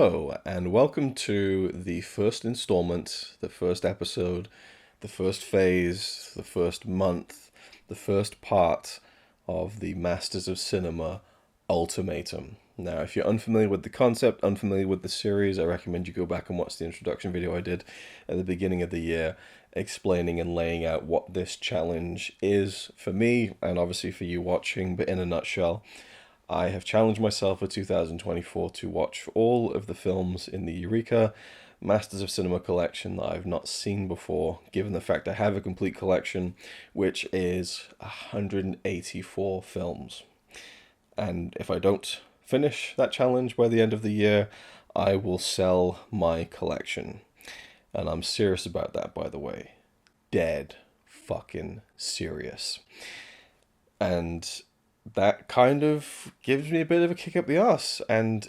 Hello, and welcome to the first installment, the first episode, the first phase, the first month, the first part of the Masters of Cinema Ultimatum. Now, if you're unfamiliar with the concept, unfamiliar with the series, I recommend you go back and watch the introduction video I did at the beginning of the year, explaining and laying out what this challenge is for me, and obviously for you watching, but in a nutshell. I have challenged myself for 2024 to watch all of the films in the Eureka Masters of Cinema collection that I've not seen before, given the fact I have a complete collection, which is 184 films. And if I don't finish that challenge by the end of the year, I will sell my collection. And I'm serious about that, by the way. Dead fucking serious. And that kind of gives me a bit of a kick up the arse, and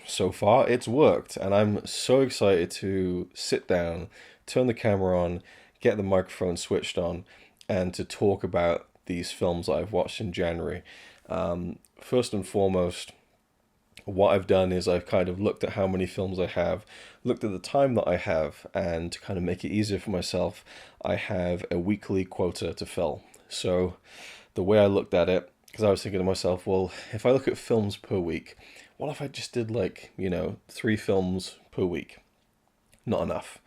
so far it's worked, and I'm so excited to sit down, turn the camera on, get the microphone switched on, and to talk about these films that I've watched in January. First and foremost, what I've done is I've kind of looked at how many films I have, looked at the time that I have, and to kind of make it easier for myself, I have a weekly quota to fill. So the way I looked at it, because I was thinking to myself, well, if I look at films per week, what if I just did 3 films per week? Not enough.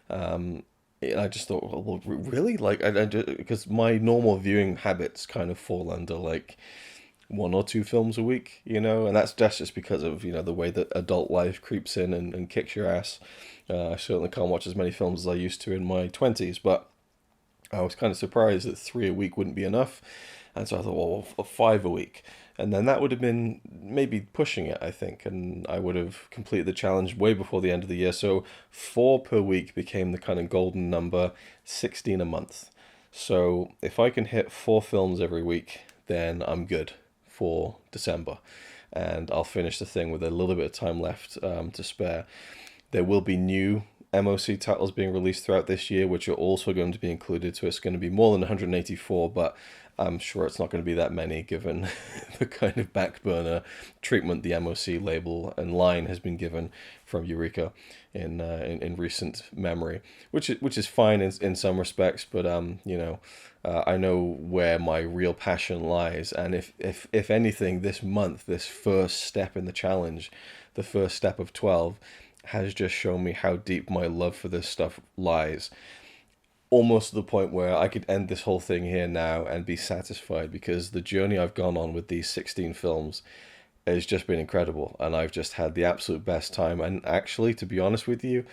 And I just thought, well, really? Because my normal viewing habits kind of fall under 1 or 2 films a week, and that's just because of, the way that adult life creeps in and kicks your ass. I certainly can't watch as many films as I used to in my 20s, but I was kind of surprised that 3 a week wouldn't be enough. And so I thought, well, 5 a week. And then that would have been maybe pushing it, I think. And I would have completed the challenge way before the end of the year. So 4 per week became the kind of golden number, 16 a month. So if I can hit 4 films every week, then I'm good for December. And I'll finish the thing with a little bit of time left to spare. There will be new MOC titles being released throughout this year, which are also going to be included. So it's going to be more than 184, but I'm sure it's not going to be that many given the kind of back burner treatment the MOC label and line has been given from Eureka in recent memory, which is fine in some respects, but I know where my real passion lies, and if anything, this month, this first step in the challenge, the first step of 12, has just shown me how deep my love for this stuff lies. Almost to the point where I could end this whole thing here now and be satisfied, because the journey I've gone on with these 16 films has just been incredible, and I've just had the absolute best time. And actually, to be honest with you,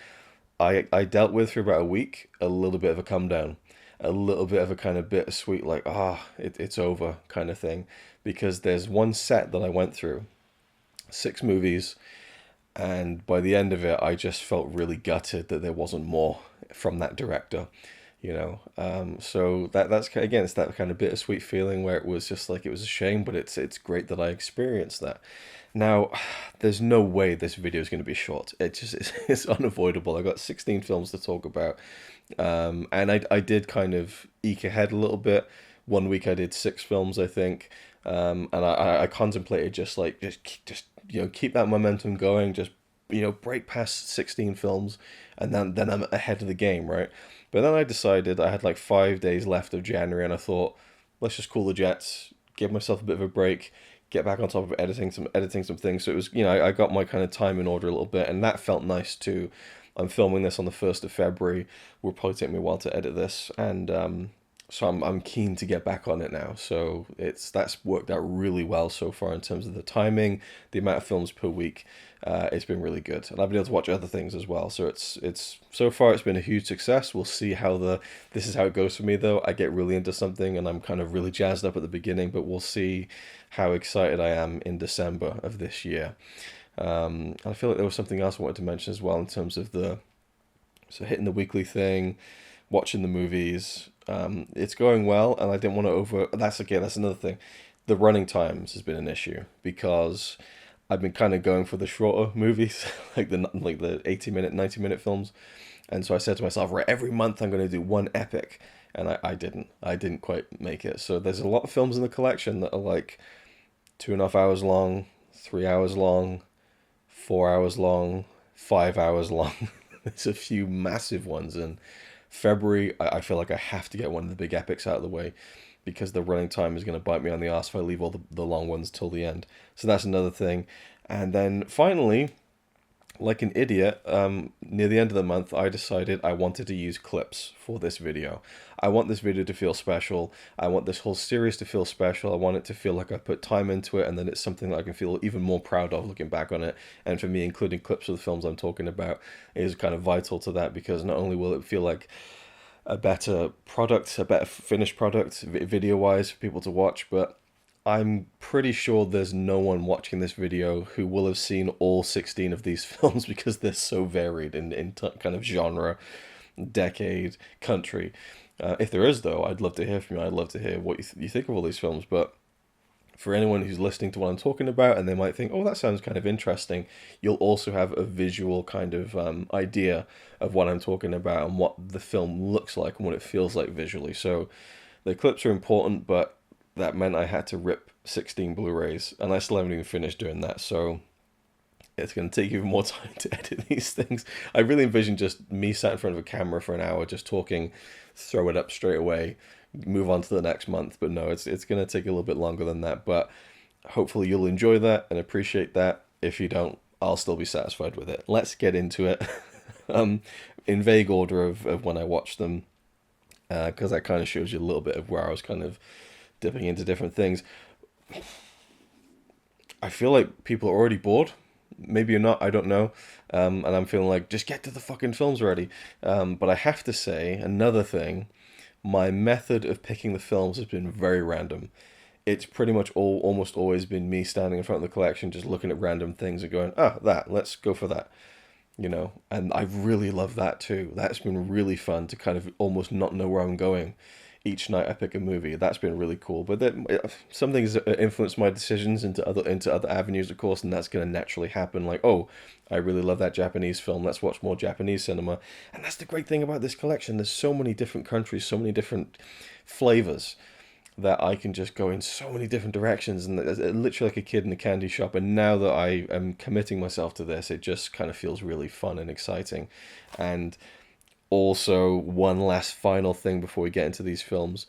I dealt with for about a week a little bit of a come down, a little bit of a kind of bittersweet, it's over kind of thing, because there's one set that I went through, 6 movies, and by the end of it, I just felt really gutted that there wasn't more from that director. So that's again, it's that kind of bittersweet feeling where it was just like, it was a shame, but it's great that I experienced that. Now, there's no way this video is going to be short. It's unavoidable. I got 16 films to talk about, and I did kind of eke ahead a little bit. One week I did 6 films, I think, and I contemplated just keep that momentum going, just break past 16 films, and then I'm ahead of the game, right? But then I decided I had 5 days left of January, and I thought, let's just cool the jets, give myself a bit of a break, get back on top of editing some things. So it was, I got my kind of time in order a little bit, and that felt nice too. I'm filming this on the 1st of February. Will probably take me a while to edit this, and so I'm keen to get back on it now. So that's worked out really well so far in terms of the timing, the amount of films per week. It's been really good, and I've been able to watch other things as well. So it's so far it's been a huge success. We'll see how this is how it goes for me though. I get really into something and I'm kind of really jazzed up at the beginning, but we'll see how excited I am in December of this year. I feel like there was something else I wanted to mention as well in terms of hitting the weekly thing, watching the movies. It's going well, and I didn't want to that's another thing. The running times has been an issue, because I've been kind of going for the shorter movies, like the 80-minute, 90-minute films. And so I said to myself, right, every month I'm going to do one epic. And I didn't quite make it. So there's a lot of films in the collection that are 2.5 hours long, 3 hours long, 4 hours long, 5 hours long. There's a few massive ones. And February, I feel like I have to get one of the big epics out of the way because the running time is going to bite me on the ass if I leave all the long ones till the end. So that's another thing. And then finally, like an idiot, near the end of the month, I decided I wanted to use clips for this video. I want this video to feel special. I want this whole series to feel special. I want it to feel like I put time into it, and then it's something that I can feel even more proud of looking back on it. And for me, including clips of the films I'm talking about is kind of vital to that, because not only will it feel like a better product, a better finished product, video-wise for people to watch, but I'm pretty sure there's no one watching this video who will have seen all 16 of these films because they're so varied in kind of genre, decade, country. If there is, though, I'd love to hear from you. I'd love to hear what you think of all these films. But for anyone who's listening to what I'm talking about and they might think, oh, that sounds kind of interesting, you'll also have a visual kind of idea of what I'm talking about and what the film looks like and what it feels like visually. So the clips are important, but that meant I had to rip 16 Blu-rays, and I still haven't even finished doing that, so it's going to take even more time to edit these things. I really envision just me sat in front of a camera for an hour just talking, throw it up straight away, move on to the next month, but no, it's going to take a little bit longer than that, but hopefully you'll enjoy that and appreciate that. If you don't, I'll still be satisfied with it. Let's get into it. In vague order of when I watched them, because that kind of shows you a little bit of where I was kind of dipping into different things. I feel like people are already bored. Maybe you're not, I don't know. And I'm feeling like, just get to the fucking films already. But I have to say, another thing, my method of picking the films has been very random. It's pretty much almost always been me standing in front of the collection, just looking at random things and going, let's go for that. And I really love that too. That's been really fun to kind of almost not know where I'm going each night I pick a movie. That's been really cool. But then some things influence my decisions into other avenues, of course, and that's going to naturally happen. Like, oh, I really love that Japanese film. Let's watch more Japanese cinema. And that's the great thing about this collection. There's so many different countries, so many different flavors that I can just go in so many different directions, and it's literally like a kid in a candy shop. And now that I am committing myself to this, it just kind of feels really fun and exciting. And also, one last final thing before we get into these films.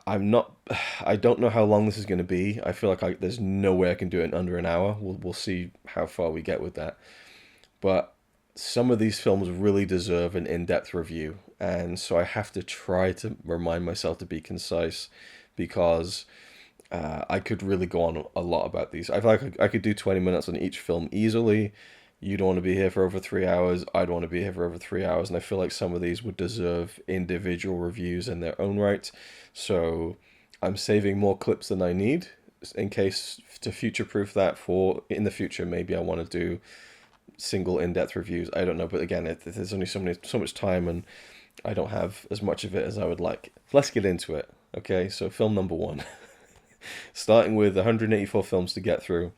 I don't know how long this is going to be. I feel like there's no way I can do it in under an hour. We'll see how far we get with that. But some of these films really deserve an in-depth review. And so I have to try to remind myself to be concise, because I could really go on a lot about these. I feel like I could do 20 minutes on each film easily. You don't want to be here for over 3 hours. I don't want to be here for over 3 hours. And I feel like some of these would deserve individual reviews in their own right. So I'm saving more clips than I need in case to future-proof that for in the future. Maybe I want to do single in-depth reviews. I don't know. But again, there's only so much time, and I don't have as much of it as I would like. Let's get into it. Okay, so film number one. Starting with 184 films to get through.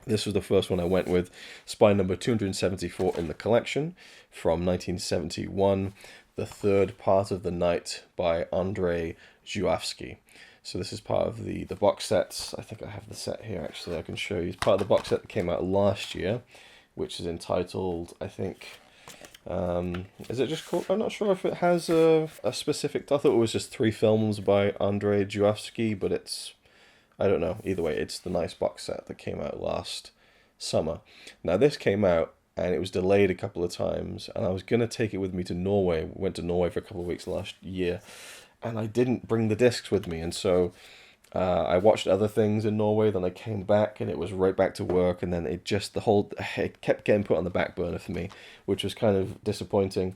This was the first one I went with, spine number 274 in the collection, from 1971, The Third Part of the Night by Andrzej Żuławski. So this is part of the box sets. I think I have the set here, actually, I can show you. It's part of the box set that came out last year, which is entitled, I think, is it just called, I'm not sure if it has a specific, I thought it was just 3 films by Andrzej Żuławski, but it's, I don't know. Either way, it's the nice box set that came out last summer. Now, this came out, and it was delayed a couple of times, and I was going to take it with me to Norway. Went to Norway for a couple of weeks last year, and I didn't bring the discs with me, and so I watched other things in Norway, then I came back, and it was right back to work, and then it kept getting put on the back burner for me, which was kind of disappointing.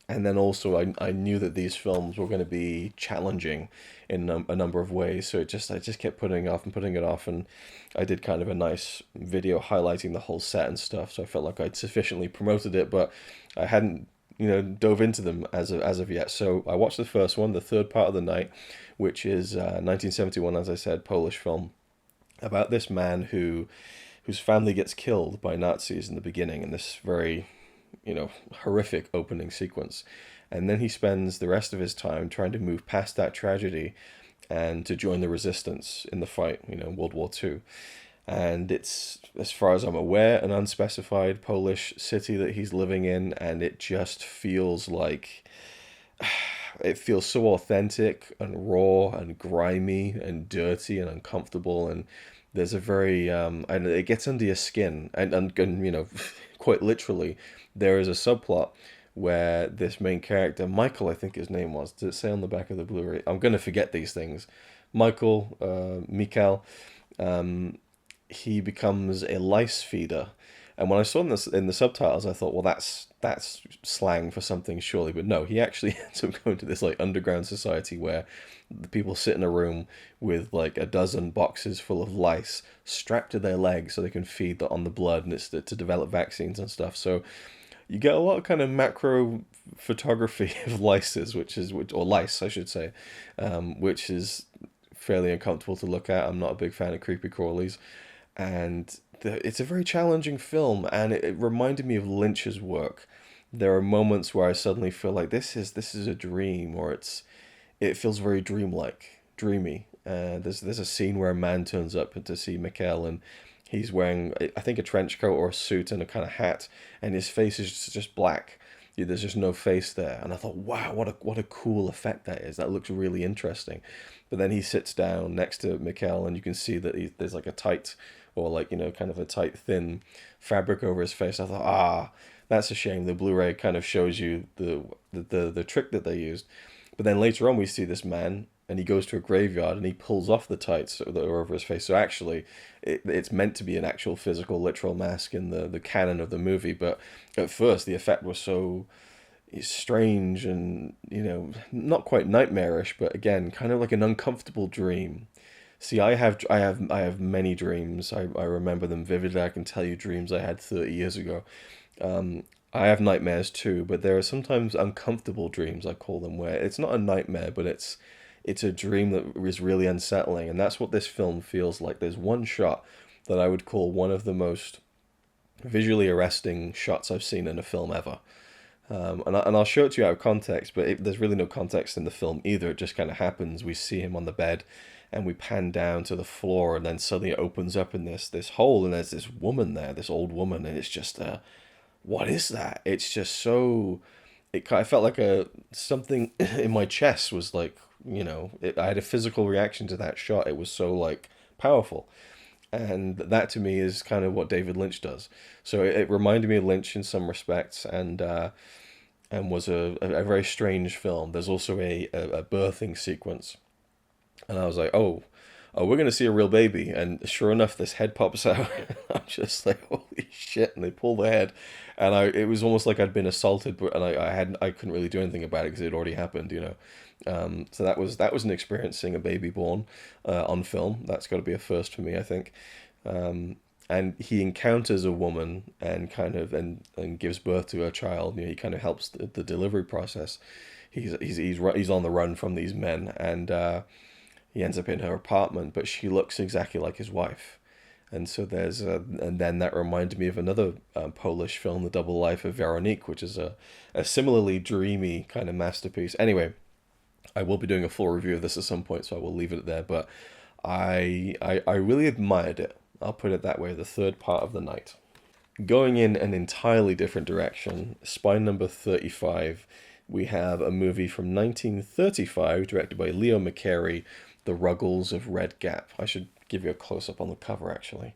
And then also, I knew that these films were going to be challenging in a number of ways, so I just kept putting it off, and I did kind of a nice video highlighting the whole set and stuff, so I felt like I'd sufficiently promoted it, but I hadn't, dove into them as of yet. So I watched the first one, The Third Part of the Night, which is 1971, as I said, Polish film, about this man whose family gets killed by Nazis in the beginning, in this very horrific opening sequence. And then he spends the rest of his time trying to move past that tragedy and to join the resistance in the fight, World War II. and it's, as far as I'm aware, an unspecified Polish city that he's living in, and it just feels like it feels so authentic and raw and grimy and dirty and uncomfortable, and there's a very and it gets under your skin, and you know, quite literally, there is a subplot where this main character, Michael, I think his name was, does it say on the back of the Blu-ray? I'm gonna forget these things. Michael, Mikhail, he becomes a lice feeder. And when I saw this in the subtitles, I thought, well, that's slang for something, surely. But no, he actually ends up going to this like underground society where the people sit in a room with like a dozen boxes full of lice strapped to their legs so they can feed on the blood, and it's to develop vaccines and stuff. So you get a lot of kind of macro photography of lices, or lice, I should say, which is fairly uncomfortable to look at. I'm not a big fan of creepy crawlies, and it's a very challenging film, and it reminded me of Lynch's work. There are moments where I suddenly feel like this is a dream, or it feels very dreamy. There's a scene where a man turns up to see Mikhail, and he's wearing, I think, a trench coat or a suit and a kind of hat, and his face is just black. Yeah, there's just no face there, and I thought, wow, what a cool effect that is. That looks really interesting. But then he sits down next to Mikhail, and you can see that there's like a tight, or like, you know, kind of a tight, thin fabric over his face. I thought, that's a shame. The Blu-ray kind of shows you the trick that they used. But then later on, we see this man, and he goes to a graveyard, and he pulls off the tights that are over his face. So actually, it's meant to be an actual physical, literal mask in the canon of the movie. But at first, the effect was so strange and, you know, not quite nightmarish, but again, kind of like an uncomfortable dream. See, I have many dreams. I remember them vividly. I can tell you dreams I had 30 years ago. I have nightmares too, but there are sometimes uncomfortable dreams, I call them, where it's not a nightmare, but it's a dream that is really unsettling, and that's what this film feels like. There's one shot that I would call one of the most visually arresting shots I've seen in a film ever. And I'll show it to you out of context, but there's really no context in the film either. It just kind of happens. We see him on the bed, and we pan down to the floor, and then suddenly it opens up in this hole, and there's this woman there, this old woman, and it's just what is that? It's just so. I felt like something in my chest was like, you know, I had a physical reaction to that shot. It was so like powerful. And that to me is kind of what David Lynch does. So it reminded me of Lynch in some respects, and was a very strange film. There's also a birthing sequence, and I was like, oh, we're gonna see a real baby, and sure enough, this head pops out. I'm just like, holy shit! And they pull the head, and it was almost like I'd been assaulted, but I couldn't really do anything about it because it had already happened, you know. So that was an experience, seeing a baby born on film. That's got to be a first for me, I think. And he encounters a woman and kind of and gives birth to her child. You know, he kind of helps the delivery process. He's on the run from these men, and he ends up in her apartment, but she looks exactly like his wife. And so and then that reminded me of another Polish film, The Double Life of Veronique, which is a similarly dreamy kind of masterpiece. Anyway, I will be doing a full review of this at some point, so I will leave it there. But I really admired it. I'll put it that way. The third part of the night. Going in an entirely different direction, Spine number 35, we have a movie from 1935 directed by Leo McCarey, The Ruggles of Red Gap. I should give you a close-up on the cover, actually.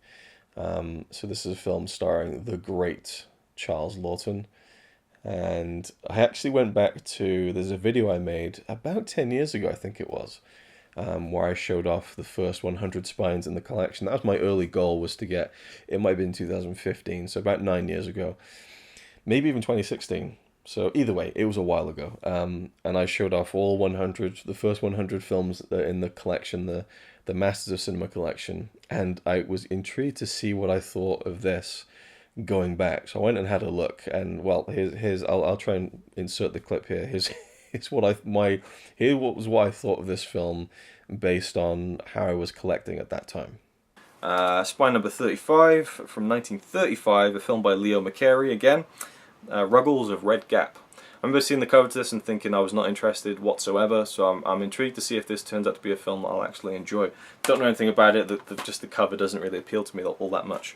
So this is a film starring the great Charles Laughton. And I actually went back there's a video I made about 10 years ago, I think it was, where I showed off the first 100 spines in the collection. That was my early goal, was to get, it might have been 2015, so about 9 years ago, maybe even 2016. So either way, it was a while ago. And I showed off all 100, the first 100 films in the collection, the Masters of Cinema collection, and I was intrigued to see what I thought of this going back. So I went and had a look, and well, here's I'll try and insert the clip here. Here's what was what I thought of this film based on how I was collecting at that time. Spine number 35 from 1935, a film by Leo McCarey again. Ruggles of Red Gap. remember seeing the cover to this and thinking I was not interested whatsoever, so I'm intrigued to see if this turns out to be a film that I'll actually enjoy. Don't know anything about it, just the cover doesn't really appeal to me all that much.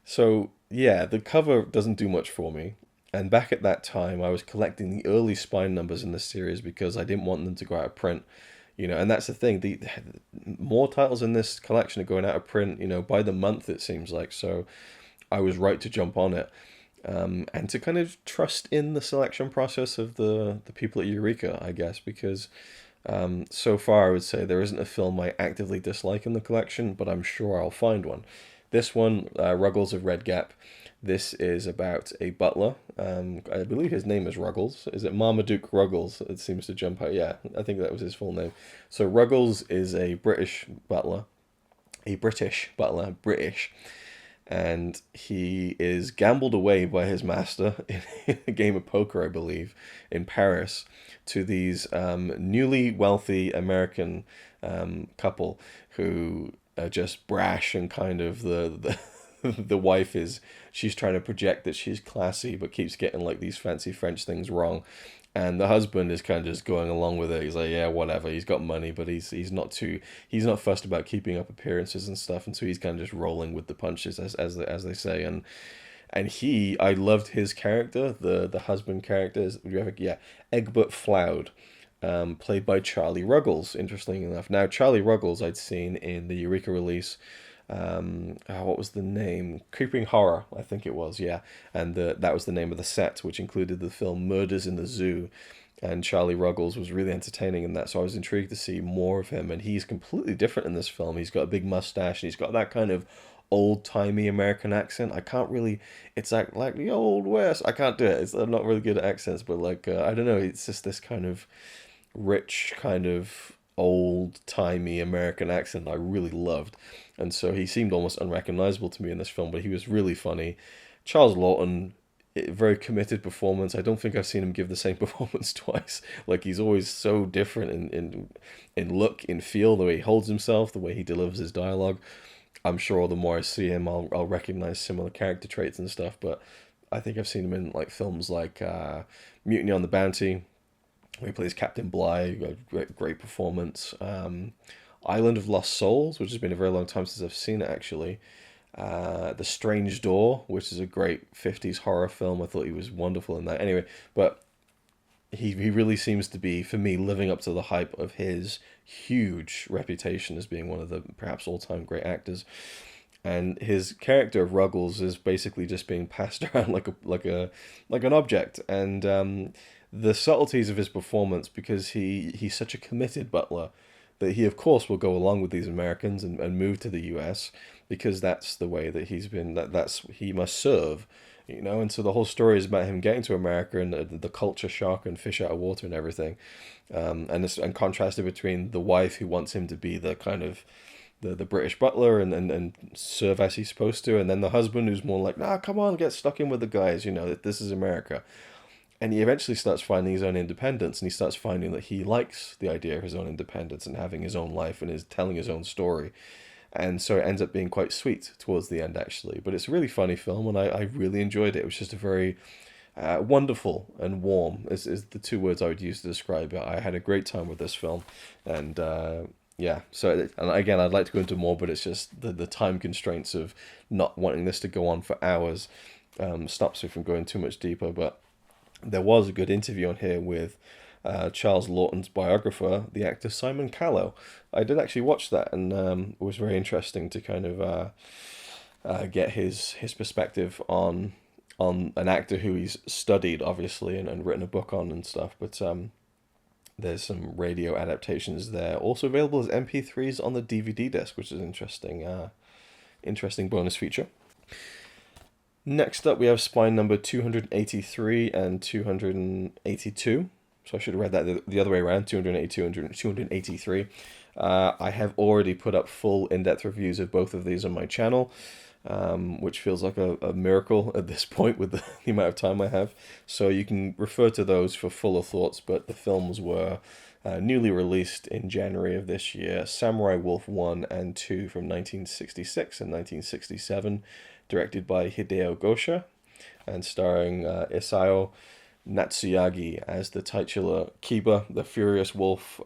So, yeah, the cover doesn't do much for me. And back at that time, I was collecting the early spine numbers in the series because I didn't want them to go out of print. And that's the thing. The more titles in this collection are going out of print, by the month it seems like. So I was right to jump on it, and to kind of trust in the selection process of the people at Eureka, I guess, because so far I would say there isn't a film I actively dislike in the collection, but I'm sure I'll find one. This one, Ruggles of Red Gap. This is about a butler. I believe his name is Ruggles. Is it Marmaduke Ruggles? It seems to jump out. Yeah, I think that was his full name. So Ruggles is a British butler, British, and he is gambled away by his master in a game of poker, I believe, in Paris, to these newly wealthy American couple who are just brash and kind of the wife she's trying to project that she's classy but keeps getting like these fancy French things wrong. And the husband is kind of just going along with it. He's like, yeah, whatever. He's got money, but he's not fussed about keeping up appearances and stuff. And so he's kind of just rolling with the punches, as they say. And I loved his character, the husband character. Egbert Floud, played by Charlie Ruggles. Interestingly enough, now Charlie Ruggles I'd seen in the Eureka release. What was the name? Creeping Horror, I think it was, yeah. And that was the name of the set, which included the film Murders in the Zoo. And Charlie Ruggles was really entertaining in that, so I was intrigued to see more of him. And he's completely different in this film. He's got a big mustache, and he's got that kind of old-timey American accent. I can't really... It's like the Old West. I can't do it. I'm not really good at accents, but I don't know. It's just this kind of rich, kind of old-timey American accent I really loved. And so he seemed almost unrecognizable to me in this film, but he was really funny. Charles Lawton, very committed performance. I don't think I've seen him give the same performance twice. Like, he's always so different in look, in feel, the way he holds himself, the way he delivers his dialogue. I'm sure the more I see him, I'll recognize similar character traits and stuff, but I think I've seen him in like films like Mutiny on the Bounty, where he plays Captain Bligh, great performance. Island of Lost Souls, which has been a very long time since I've seen it actually. The Strange Door, which is a great 50s horror film. I thought he was wonderful in that. Anyway, but he really seems to be, for me, living up to the hype of his huge reputation as being one of the perhaps all-time great actors. And his character of Ruggles is basically just being passed around like an object. And the subtleties of his performance, because he's such a committed butler, that he of course will go along with these Americans and move to the US because that's the way that he must serve, and so the whole story is about him getting to America and the culture shock and fish out of water and everything, and contrasted between the wife who wants him to be the kind of the British butler and serve as he's supposed to, and then the husband who's more like, nah, come on, get stuck in with the guys, this is America. And he eventually starts finding his own independence, and he starts finding that he likes the idea of his own independence and having his own life and is telling his own story. And so it ends up being quite sweet towards the end, actually. But it's a really funny film, and I really enjoyed it. It was just a very wonderful and warm is the two words I would use to describe it. I had a great time with this film, and yeah. So, and again, I'd like to go into more, but it's just the time constraints of not wanting this to go on for hours stops me from going too much deeper. But there was a good interview on here with Charles Lawton's biographer, the actor Simon Callow. I did actually watch that, and it was very interesting to kind of get his perspective on an actor who he's studied, obviously, and written a book on and stuff. But there's some radio adaptations there, also available as MP3s on the DVD disc, which is an interesting bonus feature. Next up, we have spine number 283 and 282. So I should have read that the other way around, 282 and 283. I have already put up full in-depth reviews of both of these on my channel, which feels like a miracle at this point with the amount of time I have. So you can refer to those for fuller thoughts, but the films were newly released in January of this year. Samurai Wolf 1 and 2 from 1966 and 1967. Directed by Hideo Gosha and starring Isao Natsuyagi as the titular Kiba, the furious wolf,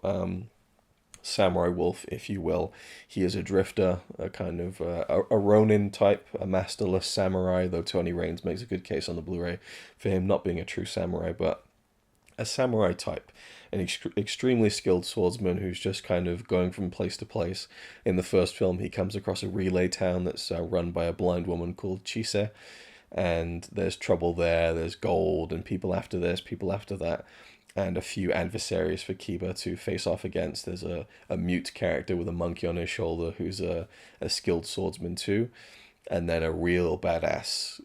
samurai wolf, if you will. He is a drifter, a kind of a Ronin type, a masterless samurai, though Tony Raines makes a good case on the Blu-ray for him not being a true samurai, but a samurai type, an extremely skilled swordsman who's just kind of going from place to place. In the first film, he comes across a relay town that's run by a blind woman called Chise, and there's trouble there. There's gold and people after this, people after that, and a few adversaries for Kiba to face off against. There's a mute character with a monkey on his shoulder who's a skilled swordsman too, and then a real badass,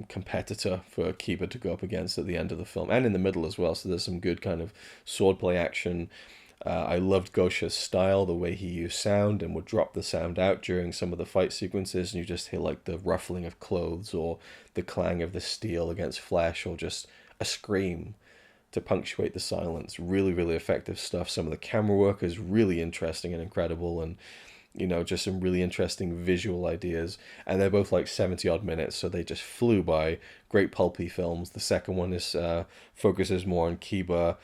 competitor for Kiba to go up against at the end of the film and in the middle as well. So there's some good kind of swordplay action. I loved Gosha's style, the way he used sound and would drop the sound out during some of the fight sequences, and you just hear like the ruffling of clothes or the clang of the steel against flesh or just a scream to punctuate the silence. Really, really effective stuff. Some of the camera work is really interesting and incredible, and just some really interesting visual ideas. And they're both like 70 odd minutes, so they just flew by. Great pulpy films. The second one is focuses more on Kiba,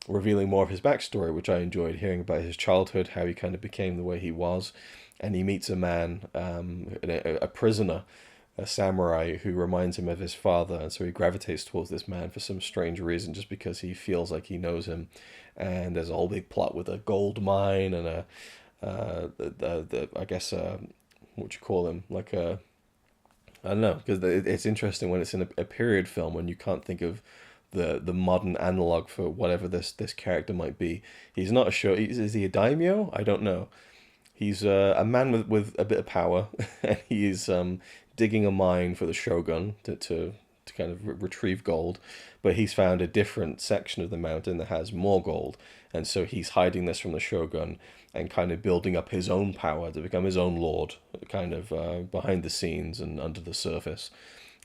revealing more of his backstory, which I enjoyed hearing about his childhood, how he kind of became the way he was. And he meets a man, a prisoner, a samurai who reminds him of his father, and so he gravitates towards this man for some strange reason, just because he feels like he knows him. And there's a whole big plot with a gold mine and I guess what you call him, like I don't know, because it's interesting when it's in a period film when you can't think of the modern analog for whatever this character might be. He's not a show. Is he a daimyo? I don't know. He's a man with a bit of power, and he's digging a mine for the shogun to kind of retrieve gold, but he's found a different section of the mountain that has more gold, and so he's hiding this from the shogun and kind of building up his own power to become his own lord, kind of behind the scenes and under the surface.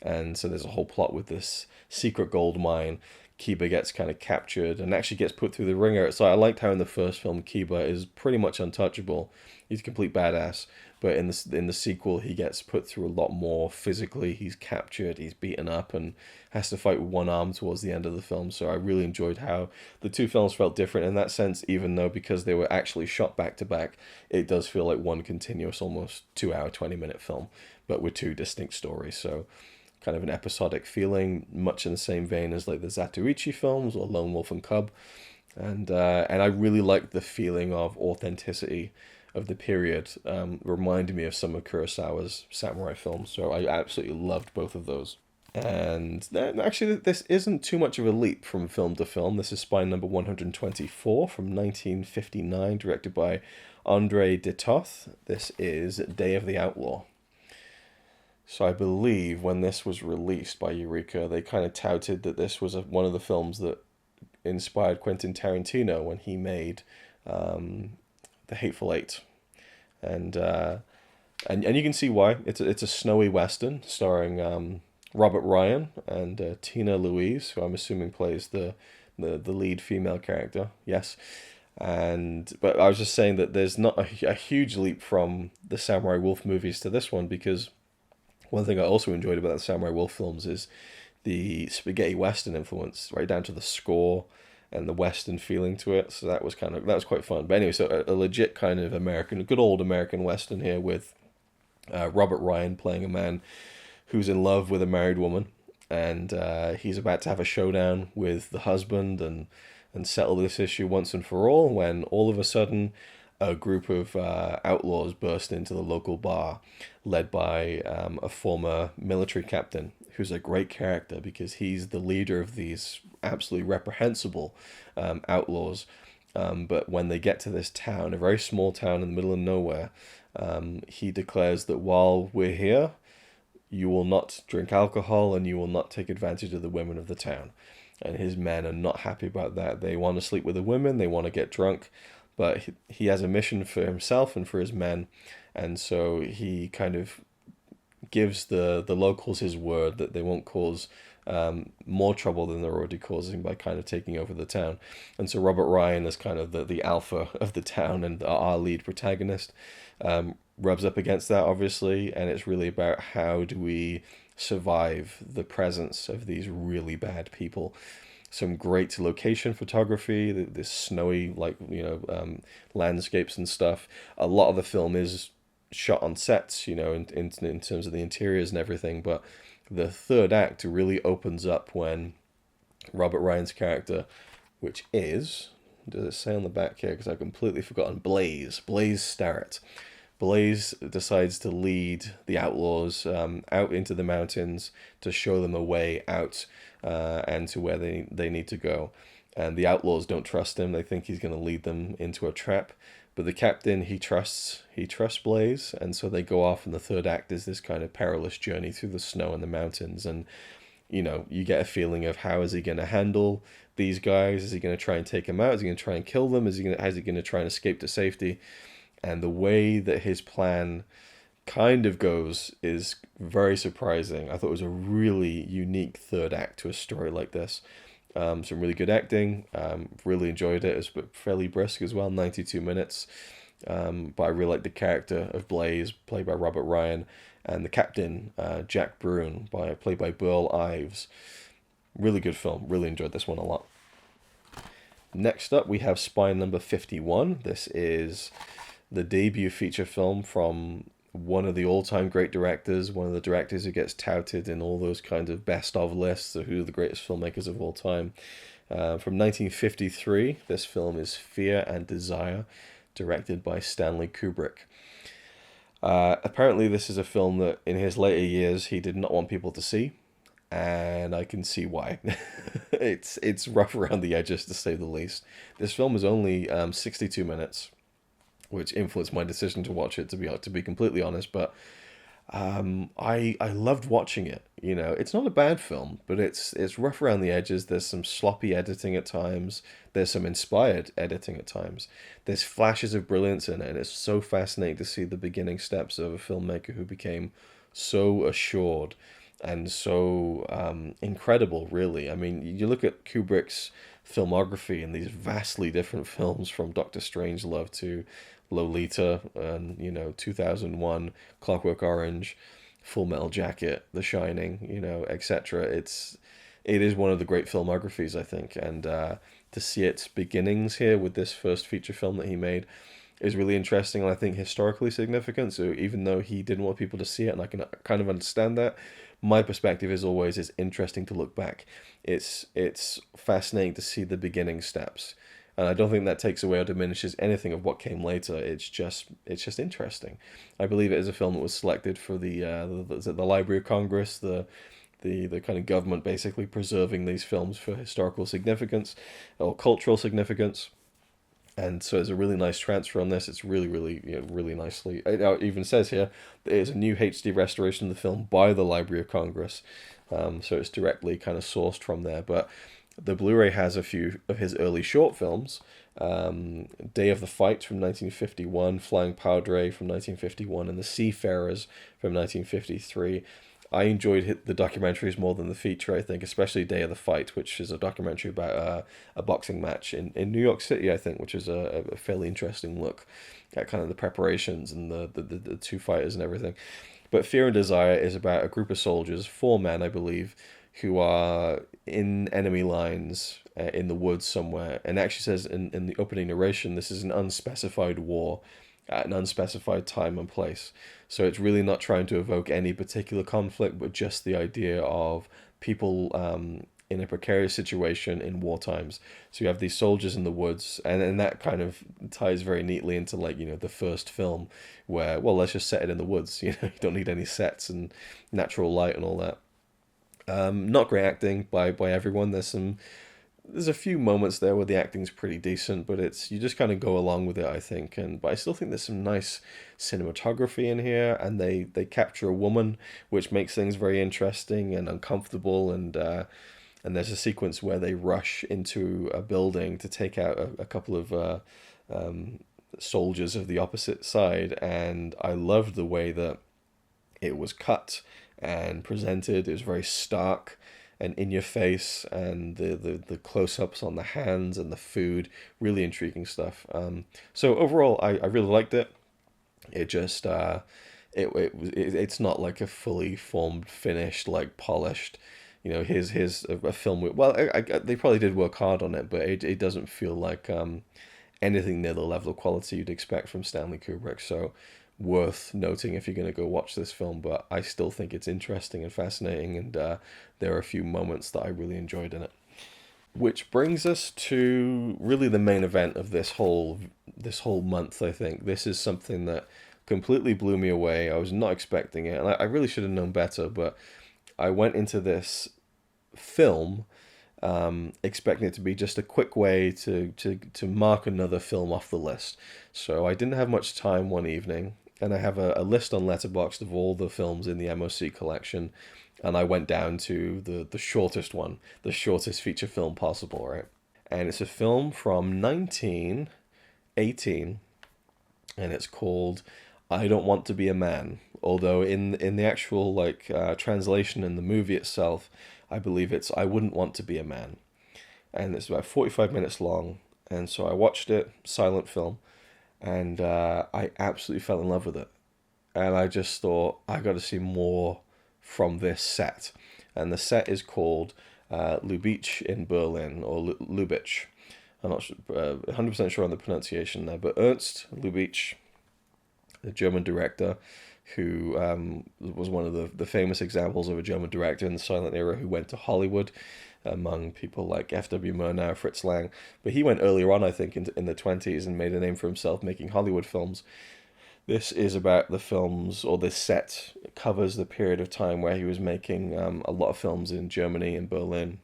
And so there's a whole plot with this secret gold mine. Kiba gets kind of captured and actually gets put through the ringer. So I liked how in the first film Kiba is pretty much untouchable. He's a complete badass. But in the sequel, he gets put through a lot more physically. He's captured, he's beaten up, and has to fight with one arm towards the end of the film. So I really enjoyed how the two films felt different in that sense, even though because they were actually shot back to back, it does feel like one continuous, almost 2 hour, 20-minute film, but with two distinct stories. So kind of an episodic feeling, much in the same vein as like the Zatoichi films or Lone Wolf and Cub. And I really liked the feeling of authenticity of the period, reminded me of some of Kurosawa's samurai films. So I absolutely loved both of those. And actually, this isn't too much of a leap from film to film. This is Spine number 124 from 1959, directed by Andre de Toth. This is Day of the Outlaw. So I believe when this was released by Eureka, they kind of touted that this was one of the films that inspired Quentin Tarantino when he made The Hateful Eight, and you can see why. It's a snowy western starring Robert Ryan and Tina Louise, who I'm assuming plays the lead female character. Yes, but I was just saying that there's not a huge leap from the Samurai Wolf movies to this one, because one thing I also enjoyed about the Samurai Wolf films is the spaghetti western influence, right down to the score and the western feeling to it. So that was quite fun. But anyway, so a legit kind of good old American western here with Robert Ryan playing a man who's in love with a married woman, and he's about to have a showdown with the husband and settle this issue once and for all, when all of a sudden a group of outlaws burst into the local bar, led by a former military captain, who's a great character because he's the leader of these absolutely reprehensible outlaws. But when they get to this town, a very small town in the middle of nowhere, he declares that while we're here, you will not drink alcohol and you will not take advantage of the women of the town. And his men are not happy about that. They want to sleep with the women, they want to get drunk, but he has a mission for himself and for his men, and so he kind of gives the locals his word that they won't cause more trouble than they're already causing by kind of taking over the town. And so Robert Ryan is kind of the alpha of the town and our lead protagonist. rubs up against that, obviously, and it's really about how do we survive the presence of these really bad people. Some great location photography, this snowy, like, landscapes and stuff. A lot of the film is shot on sets, in terms of the interiors and everything, but the third act really opens up when Robert Ryan's character, which is, does it say on the back here? Because I've completely forgotten. Blaze Starrett. Blaze decides to lead the outlaws out into the mountains to show them a way out and to where they need to go. And the outlaws don't trust him. They think he's going to lead them into a trap. But the captain, he trusts Blaze, and so they go off. And the third act is this kind of perilous journey through the snow and the mountains. And you get a feeling of how is he going to handle these guys? Is he going to try and take them out? Is he going to try and kill them? Is he going to try and escape to safety? And the way that his plan kind of goes is very surprising. I thought it was a really unique third act to a story like this. Some really good acting. Really enjoyed it. It was fairly brisk as well, 92 minutes. But I really like the character of Blaze, played by Robert Ryan, and the captain, Jack Bruin, played by Burl Ives. Really good film. Really enjoyed this one a lot. Next up, we have Spy Number 51. This is the debut feature film from one of the all-time great directors, one of the directors who gets touted in all those kinds of best-of lists of who are the greatest filmmakers of all time. From 1953, this film is Fear and Desire, directed by Stanley Kubrick. Apparently, this is a film that in his later years he did not want people to see, and I can see why. It's rough around the edges, to say the least. This film is only 62 minutes, which influenced my decision to watch it, to be completely honest. But I loved watching it. It's not a bad film, but it's rough around the edges. There's some sloppy editing at times. There's some inspired editing at times. There's flashes of brilliance in it, and it's so fascinating to see the beginning steps of a filmmaker who became so assured and so incredible, really. I mean, you look at Kubrick's filmography and these vastly different films, from Doctor Strangelove to Lolita, and 2001, Clockwork Orange, Full Metal Jacket, The Shining, etc. It is one of the great filmographies, I think, and to see its beginnings here with this first feature film that he made is really interesting, and I think historically significant. So even though he didn't want people to see it, and I can kind of understand that, my perspective is always it's interesting to look back. It's fascinating to see the beginning steps. And I don't think that takes away or diminishes anything of what came later. It's just interesting. I believe it is a film that was selected for the Library of Congress, the kind of government basically preserving these films for historical significance or cultural significance. And so there's a really nice transfer on this. It's really, really, really nicely. It even says here that it is a new HD restoration of the film by the Library of Congress. So it's directly kind of sourced from there. But the Blu-ray has a few of his early short films. Day of the Fight from 1951, Flying Padre from 1951, and The Seafarers from 1953. I enjoyed the documentaries more than the feature, I think, especially Day of the Fight, which is a documentary about a boxing match in New York City, I think, which is a fairly interesting look at kind of the preparations and the two fighters and everything. But Fear and Desire is about a group of soldiers, 4 men, I believe, who are in enemy lines in the woods somewhere. And actually says in the opening narration, this is an unspecified war at an unspecified time and place. So it's really not trying to evoke any particular conflict, but just the idea of people in a precarious situation in war times. So you have these soldiers in the woods, and that kind of ties very neatly into the first film, where, well, let's just set it in the woods. You don't need any sets and natural light and all that. Not great acting by everyone. There's a few moments there where the acting's pretty decent, but you just kind of go along with it, I think. But I still think there's some nice cinematography in here, and they capture a woman, which makes things very interesting and uncomfortable. And there's a sequence where they rush into a building to take out a couple of soldiers of the opposite side, and I loved the way that it was cut and presented. It was very stark and in your face, and the close-ups on the hands and the food, really intriguing stuff. So overall, I really liked it. It just it's not like a fully formed, finished, like polished. Here's a film with, well, they probably did work hard on it, but it doesn't feel like anything near the level of quality you'd expect from Stanley Kubrick. So worth noting if you're going to go watch this film. But I still think it's interesting and fascinating, and there are a few moments that I really enjoyed in it. Which brings us to really the main event of this whole month. I think this is something that completely blew me away. I was not expecting it, and I really should have known better. But I went into this film expecting it to be just a quick way to mark another film off the list. So I didn't have much time one evening, and I have a list on Letterboxd of all the films in the MOC collection, and I went down to the shortest one, the shortest feature film possible, right? And it's a film from 1918, and it's called I Don't Want to Be a Man. Although in the actual translation in the movie itself, I believe it's I Wouldn't Want to Be a Man. And it's about 45 minutes long. And so I watched it, silent film, and I absolutely fell in love with it. And I just thought, I got to see more from this set. And the set is called Lubitsch in Berlin, or Lubitsch. I'm not 100% sure on the pronunciation there, but Ernst Lubitsch, the German director, who was one of the famous examples of a German director in the silent era who went to Hollywood, among people like F.W. Murnau, Fritz Lang. But he went earlier on, I think, in the 20s and made a name for himself making Hollywood films. This is about the films, or this set covers the period of time where he was making a lot of films in Germany and Berlin.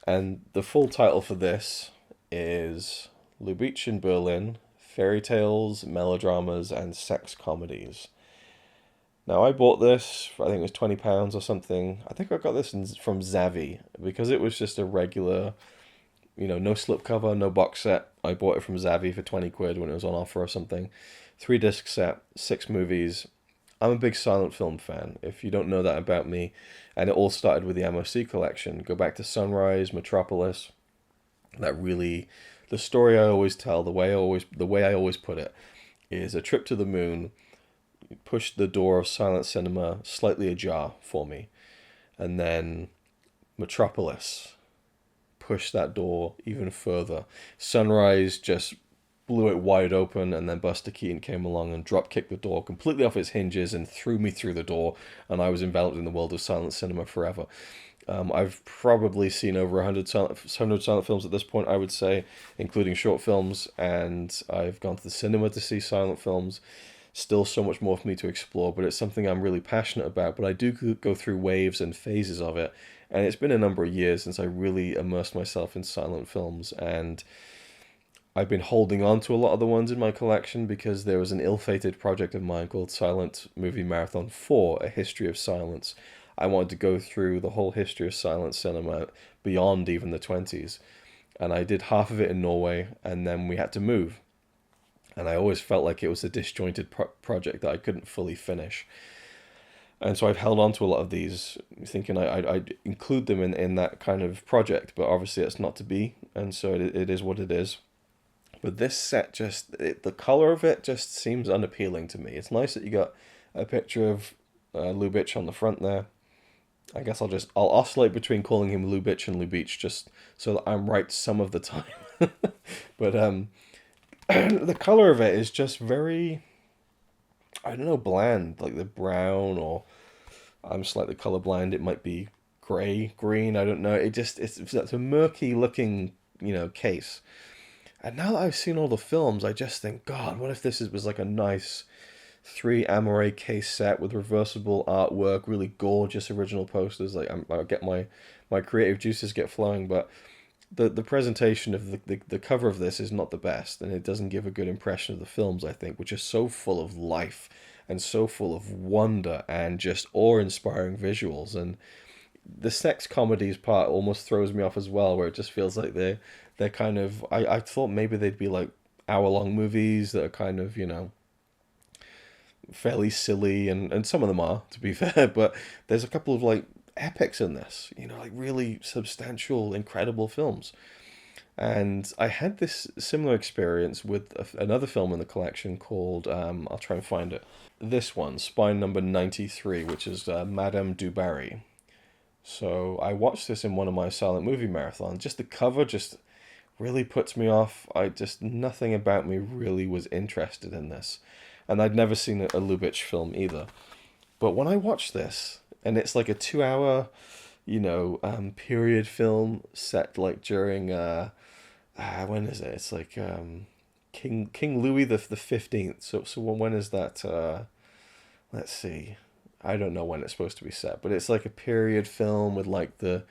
And the full title for this is Lubitsch in Berlin, Fairy Tales, Melodramas, and Sex Comedies. Now, I bought this, I think it was £20 or something. I think I got this from Zavvi, because it was just a regular, no slipcover, no box set. I bought it from Zavvi for 20 quid when it was on offer or something. 3-disc set, 6 movies. I'm a big silent film fan, if you don't know that about me. And it all started with the MOC collection. Go back to Sunrise, Metropolis. The story I always tell, the way I always put it, is a trip to the moon pushed the door of silent cinema slightly ajar for me. And then Metropolis pushed that door even further. Sunrise just blew it wide open, and then Buster Keaton came along and drop kicked the door completely off its hinges and threw me through the door, and I was enveloped in the world of silent cinema forever. I've probably seen over 100 silent films at this point, I would say, including short films, and I've gone to the cinema to see silent films. Still so much more for me to explore, but it's something I'm really passionate about. But I do go through waves and phases of it, and it's been a number of years since I really immersed myself in silent films, and I've been holding on to a lot of the ones in my collection because there was an ill-fated project of mine called Silent Movie Marathon 4, A History of Silence. I wanted to go through the whole history of silent cinema beyond even the 20s, and I did half of it in Norway, and then we had to move. And I always felt like it was a disjointed project that I couldn't fully finish. And so I've held on to a lot of these, thinking I'd include them in that kind of project, but obviously it's not to be, and so it is what it is. But this set the color of it just seems unappealing to me. It's nice that you got a picture of Lubitsch on the front there. I guess I'll oscillate between calling him Lubitsch and Lubitsch just so that I'm right some of the time. But the color of it is just very, I don't know, bland, like the brown, or I'm slightly colorblind. It might be gray, green. I don't know. It's a murky looking, case. And now that I've seen all the films, I just think, God, what if was like a nice 3 Amore case set with reversible artwork, really gorgeous original posters. Like I get my creative juices get flowing, but the presentation of the cover of this is not the best, and it doesn't give a good impression of the films, I think, which are so full of life and so full of wonder and just awe-inspiring visuals. And the sex comedies part almost throws me off as well, where it just feels like they're kind of, I thought maybe they'd be like hour-long movies that are kind of, fairly silly, and some of them are, to be fair, but there's a couple of epics in this, like really substantial, incredible films. And I had this similar experience with another film in the collection called, I'll try and find it. This one, Spine Number 93, which is Madame du Barry. So I watched this in one of my silent movie marathons. Just the cover just really puts me off. Nothing about me really was interested in this. And I'd never seen a Lubitsch film either. But when I watched this, and it's like a 2 hour, period film set like during, when is it? It's like King Louis the 15th. So when is that? Let's see. I don't know when it's supposed to be set, but it's like a period film with like the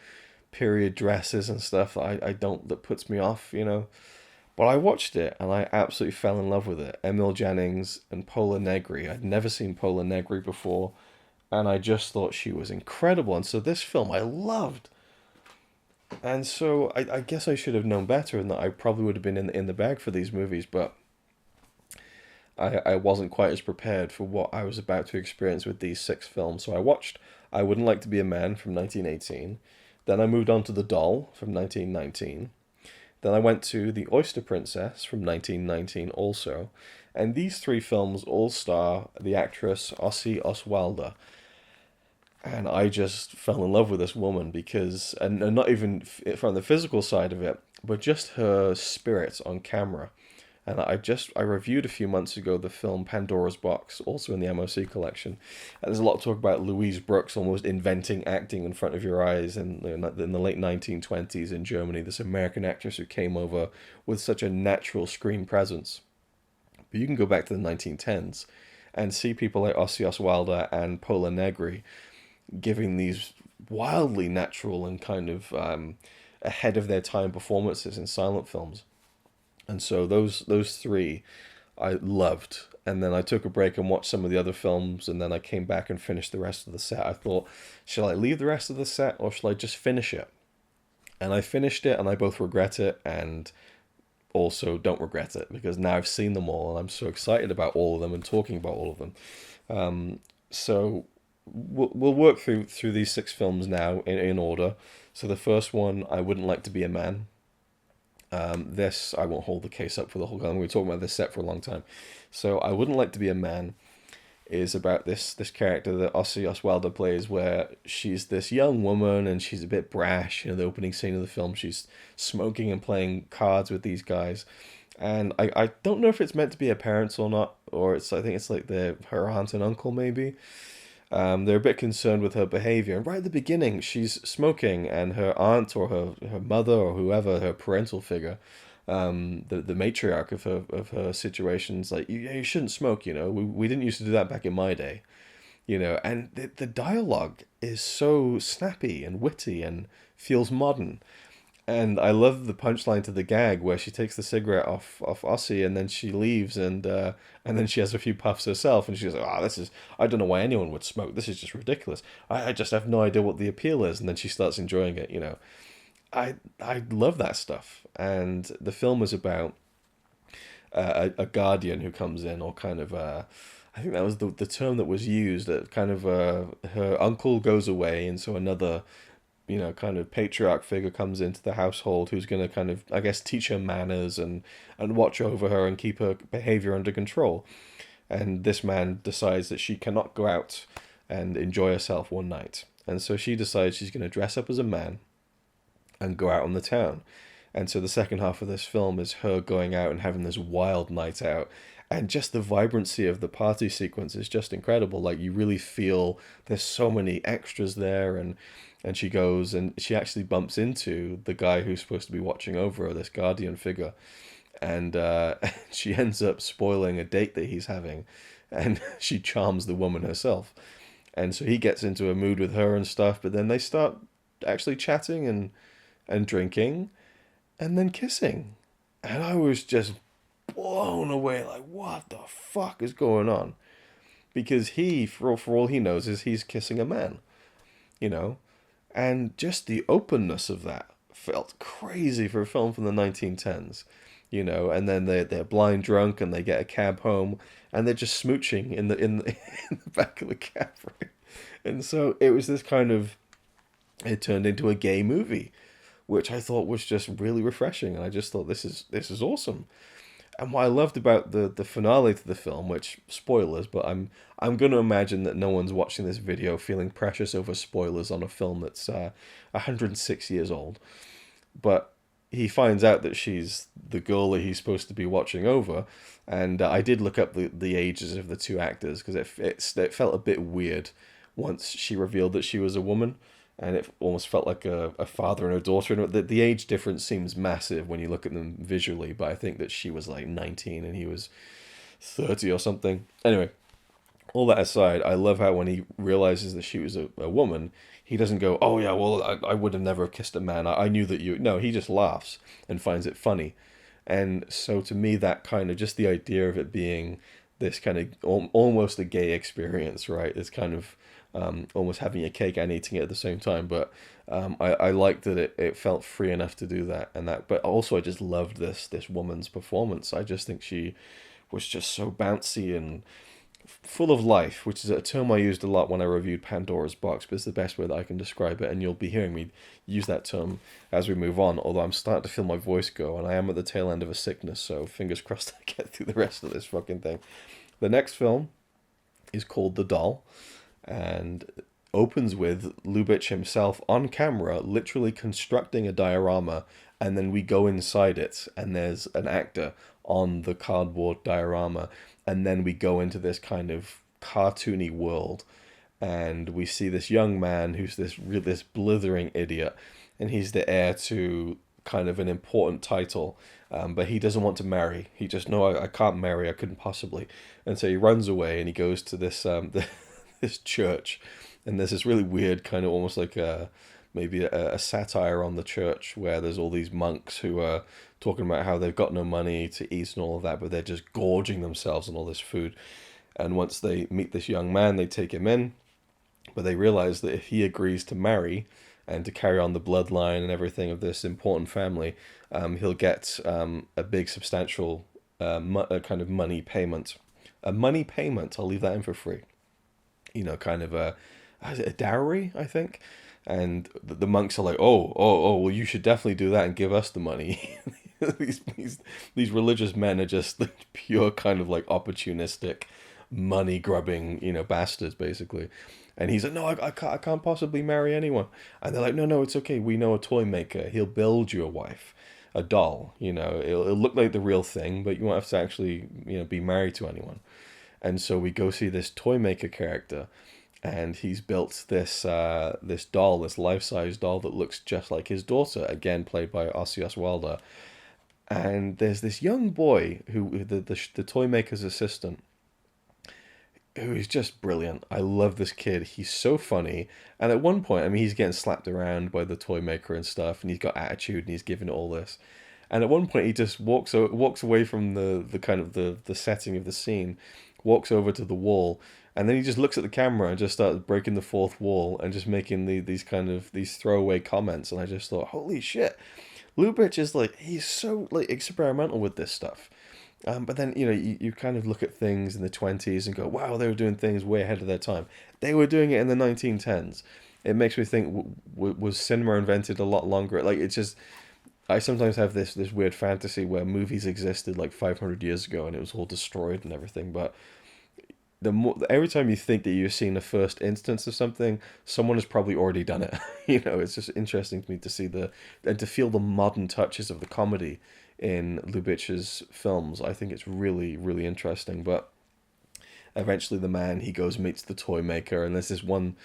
period dresses and stuff that puts me off, But I watched it and I absolutely fell in love with it. Emil Jannings and Pola Negri. I'd never seen Pola Negri before, and I just thought she was incredible. And so this film I loved. And so I guess I should have known better, and that I probably would have been in the bag for these movies, but I wasn't quite as prepared for what I was about to experience with these 6 films. So I watched I Wouldn't Like to Be a Man from 1918. Then I moved on to The Doll from 1919. Then I went to The Oyster Princess from 1919 also. And these 3 films all star the actress Ossie Oswalder. And I just fell in love with this woman because, and not even from the physical side of it, but just her spirit on camera. And I reviewed a few months ago the film Pandora's Box, also in the MOC collection. And there's a lot of talk about Louise Brooks almost inventing acting in front of your eyes. And in the late 1920s in Germany, this American actress who came over with such a natural screen presence. But you can go back to the 1910s and see people like Ossie Oswalder and Pola Negri giving these wildly natural and kind of ahead of their time performances in silent films. And so those 3 I loved. And then I took a break and watched some of the other films, and then I came back and finished the rest of the set. I thought, shall I leave the rest of the set or shall I just finish it? And I finished it, and I both regret it and also don't regret it, because now I've seen them all and I'm so excited about all of them and talking about all of them. So we'll work through these 6 films now in order. So the first one, I Wouldn't Like to Be a Man. This, I won't hold the case up for the whole time. We're talking about this set for a long time. So I Wouldn't Like to Be a Man is about this character that Ossie Oswalder plays, where she's this young woman and she's a bit brash. The opening scene of the film, she's smoking and playing cards with these guys. And I don't know if it's meant to be her parents or not, or I think it's like her aunt and uncle maybe. They're a bit concerned with her behavior. And right at the beginning, she's smoking, and her aunt or her mother or whoever, her parental figure, the matriarch of her situation's like, you shouldn't smoke, we didn't used to do that back in my day, and the dialogue is so snappy and witty and feels modern. And I love the punchline to the gag where she takes the cigarette off Ossie, and then she leaves, and then she has a few puffs herself, and she's like, I don't know why anyone would smoke. This is just ridiculous. I just have no idea what the appeal is. And then she starts enjoying it, I love that stuff. And the film is about a guardian who comes in, or kind of, I think that was the term that was used, that kind of her uncle goes away, and so another kind of patriarch figure comes into the household who's going to kind of, I guess, teach her manners and watch over her and keep her behavior under control. And this man decides that she cannot go out and enjoy herself one night. And so she decides she's going to dress up as a man and go out on the town. And so the second half of this film is her going out and having this wild night out. And just the vibrancy of the party sequence is just incredible. Like, you really feel there's so many extras there, and she goes and she actually bumps into the guy who's supposed to be watching over her, this guardian figure. And she ends up spoiling a date that he's having, and she charms the woman herself. And so he gets into a mood with her and stuff, but then they start actually chatting and drinking and then kissing. And I was just blown away, like, what the fuck is going on? Because he, for all he knows, is he's kissing a man, and just the openness of that felt crazy for a film from the 1910s, and then they're blind drunk and they get a cab home and they're just smooching in the in the back of the cab, right? And so it was this kind of, it turned into a gay movie which I thought was just really refreshing. And I just thought this is awesome. And what I loved about the finale to the film, which spoilers, but I'm going to imagine that no one's watching this video feeling precious over spoilers on a film that's 106 years old. But he finds out that she's the girl that he's supposed to be watching over, and I did look up the ages of the two actors because it felt a bit weird once she revealed that she was a woman, and it almost felt like a father and a daughter. And the age difference seems massive when you look at them visually, but I think that she was like 19 and he was 30 or something. Anyway, all that aside, I love how when he realizes that she was a woman, he doesn't go, "Oh yeah, well I would have never kissed a man. I knew that you." No, he just laughs and finds it funny. And so to me, that kind of just the idea of it being this kind of almost a gay experience, right? It's kind of almost having your cake and eating it at the same time. But I liked that it felt free enough to do that and that. But also, I just loved this woman's performance. I just think she was just so bouncy and full of life, which is a term I used a lot when I reviewed Pandora's Box, but it's the best way that I can describe it, and you'll be hearing me use that term as we move on, although I'm starting to feel my voice go, and I am at the tail end of a sickness, so fingers crossed I get through the rest of this fucking thing. The next film is called The Doll, and opens with Lubitsch himself on camera, literally constructing a diorama, and then we go inside it, and there's an actor on the cardboard diorama, and then we go into this kind of cartoony world, and we see this young man who's this blithering idiot, and he's the heir to kind of an important title, but he doesn't want to marry. He just, no, I can't marry, I couldn't possibly. And so he runs away and he goes to this this church, and there's this really weird kind of almost like maybe a satire on the church, where there's all these monks who are talking about how they've got no money to eat and all of that, but they're just gorging themselves on all this food. And once they meet this young man, they take him in, but they realize that if he agrees to marry and to carry on the bloodline and everything of this important family, he'll get a big substantial kind of money payment. A money payment, I'll leave that in for free. You know, kind of a dowry, I think. And the monks are like, oh, well, you should definitely do that and give us the money. these religious men are just pure kind of like opportunistic, money grubbing, bastards basically. And he's like, no, I can't possibly marry anyone. And they're like, no, it's okay. We know a toy maker. He'll build you a wife, a doll. It'll look like the real thing, but you won't have to actually, be married to anyone. And so we go see this toy maker character, and he's built this doll, this life-size doll that looks just like his daughter, again played by Osios Wilder. And there's this young boy who the toy maker's assistant, who is just brilliant. I love this kid. He's so funny. And at one point, I mean, he's getting slapped around by the toy maker and stuff, and he's got attitude, and he's giving it all this. And at one point, he just walks away from the kind of the setting of the scene, walks over to the wall, and then he just looks at the camera and just starts breaking the fourth wall and just making these throwaway comments. And I just thought, holy shit, Lubitsch is he's so experimental with this stuff. But then, you kind of look at things in the 20s and go, wow, they were doing things way ahead of their time. They were doing it in the 1910s. It makes me think, was cinema invented a lot longer? It's just, I sometimes have this weird fantasy where movies existed 500 years ago and it was all destroyed and everything. But every time you think that you've seen the first instance of something, someone has probably already done it. It's just interesting to me to see and to feel the modern touches of the comedy in Lubitsch's films. I think it's really, really interesting. But eventually the man, he goes, meets the toy maker, and there's this one,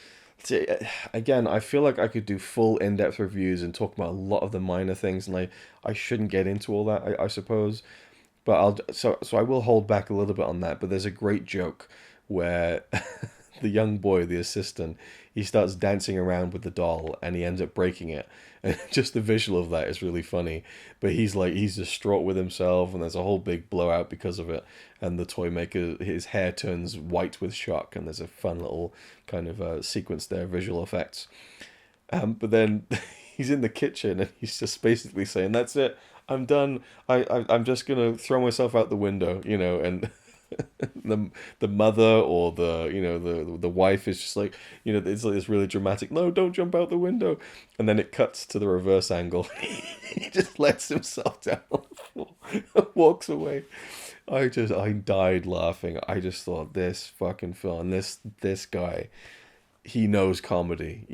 again, I feel like I could do full in-depth reviews and talk about a lot of the minor things, and I shouldn't get into all that, I suppose. But so I will hold back a little bit on that. But there's a great joke where the young boy, the assistant, he starts dancing around with the doll and he ends up breaking it. And just the visual of that is really funny. But he's distraught with himself, and there's a whole big blowout because of it. And the toy maker, his hair turns white with shock, and there's a fun little kind of sequence there, visual effects. But then he's in the kitchen and he's just basically saying, that's it, I'm done. I'm just gonna throw myself out the window, and the mother or the wife is just like, it's like this really dramatic, no, don't jump out the window, and then it cuts to the reverse angle. He just lets himself down on the floor and walks away. I died laughing. I just thought, this fucking film, this guy, he knows comedy,